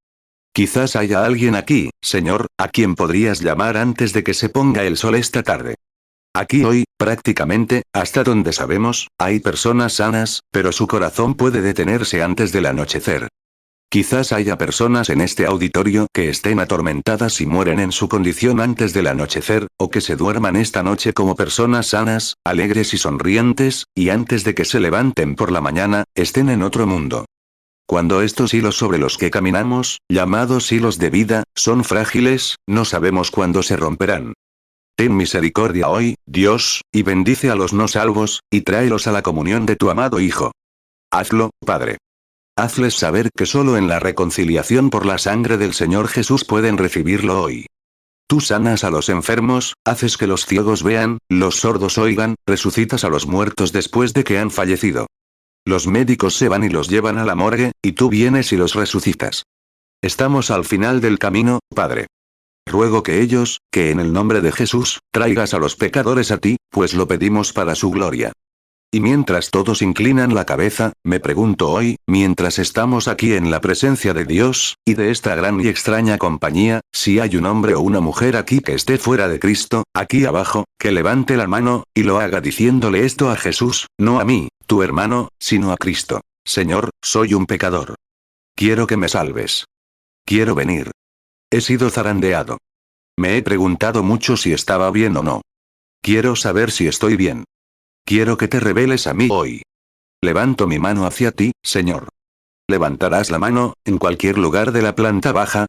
Quizás haya alguien aquí, Señor, a quien podrías llamar antes de que se ponga el sol esta tarde. Aquí hoy, prácticamente, hasta donde sabemos, hay personas sanas, pero su corazón puede detenerse antes del anochecer. Quizás haya personas en este auditorio que estén atormentadas y mueren en su condición antes del anochecer, o que se duerman esta noche como personas sanas, alegres y sonrientes, y antes de que se levanten por la mañana, estén en otro mundo. Cuando estos hilos sobre los que caminamos, llamados hilos de vida, son frágiles, no sabemos cuándo se romperán. Ten misericordia hoy, Dios, y bendice a los no salvos, y tráelos a la comunión de tu amado Hijo. Hazlo, Padre. Hazles saber que solo en la reconciliación por la sangre del Señor Jesús pueden recibirlo hoy. Tú sanas a los enfermos, haces que los ciegos vean, los sordos oigan, resucitas a los muertos después de que han fallecido. Los médicos se van y los llevan a la morgue, y tú vienes y los resucitas. Estamos al final del camino, Padre. Ruego que ellos, que en el nombre de Jesús, traigas a los pecadores a ti, pues lo pedimos para su gloria. Y mientras todos inclinan la cabeza, me pregunto hoy, mientras estamos aquí en la presencia de Dios, y de esta gran y extraña compañía, si hay un hombre o una mujer aquí que esté fuera de Cristo, aquí abajo, que levante la mano, y lo haga diciéndole esto a Jesús, no a mí, tu hermano, sino a Cristo. Señor, soy un pecador. Quiero que me salves. Quiero venir. He sido zarandeado. Me he preguntado mucho si estaba bien o no. Quiero saber si estoy bien. Quiero que te reveles a mí hoy. Levanto mi mano hacia ti, Señor. ¿Levantarás la mano, en cualquier lugar de la planta baja?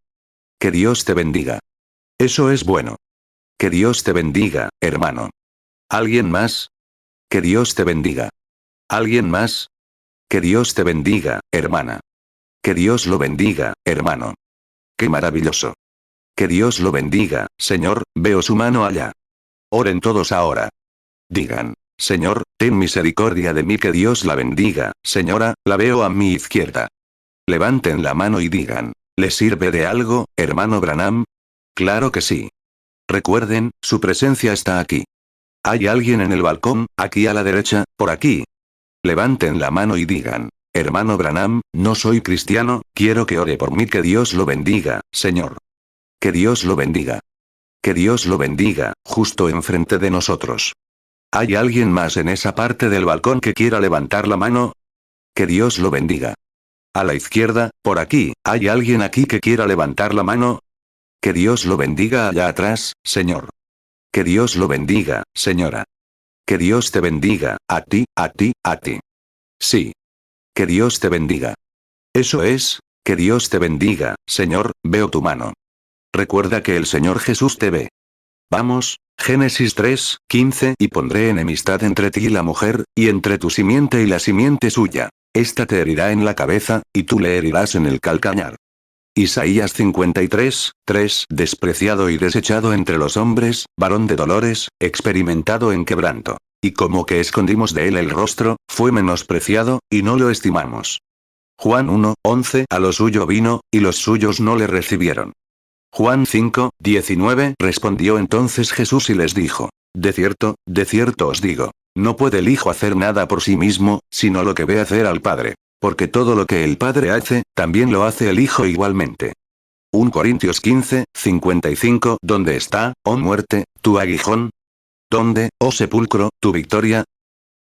Que Dios te bendiga. Eso es bueno. Que Dios te bendiga, hermano. ¿Alguien más? Que Dios te bendiga. ¿Alguien más? Que Dios te bendiga, hermana. Que Dios lo bendiga, hermano. ¡Qué maravilloso! Que Dios lo bendiga, Señor, veo su mano allá. Oren todos ahora. Digan, Señor, ten misericordia de mí, que Dios la bendiga, señora, la veo a mi izquierda. Levanten la mano y digan, ¿le sirve de algo, hermano Branham? Claro que sí. Recuerden, su presencia está aquí. ¿Hay alguien en el balcón, aquí a la derecha, por aquí? Levanten la mano y digan, hermano Branham, no soy cristiano, quiero que ore por mí, que Dios lo bendiga, Señor. Que Dios lo bendiga. Que Dios lo bendiga, justo enfrente de nosotros. ¿Hay alguien más en esa parte del balcón que quiera levantar la mano? Que Dios lo bendiga. A la izquierda, por aquí, ¿hay alguien aquí que quiera levantar la mano? Que Dios lo bendiga allá atrás, Señor. Que Dios lo bendiga, señora. Que Dios te bendiga, a ti, a ti, a ti. Sí. Que Dios te bendiga. Eso es, que Dios te bendiga, Señor, veo tu mano. Recuerda que el Señor Jesús te ve. Vamos, Génesis 3:15, y pondré enemistad entre ti y la mujer, y entre tu simiente y la simiente suya. Esta te herirá en la cabeza, y tú le herirás en el calcañar. Isaías 53:3, despreciado y desechado entre los hombres, varón de dolores, experimentado en quebranto. Y como que escondimos de él el rostro, fue menospreciado, y no lo estimamos. Juan 1:11, a lo suyo vino, y los suyos no le recibieron. Juan 5:19, respondió entonces Jesús y les dijo, de cierto os digo, no puede el Hijo hacer nada por sí mismo, sino lo que ve hacer al Padre. Porque todo lo que el Padre hace, también lo hace el Hijo igualmente. 1 Corintios 15:55, ¿dónde está, oh muerte, tu aguijón? ¿Dónde, oh sepulcro, tu victoria?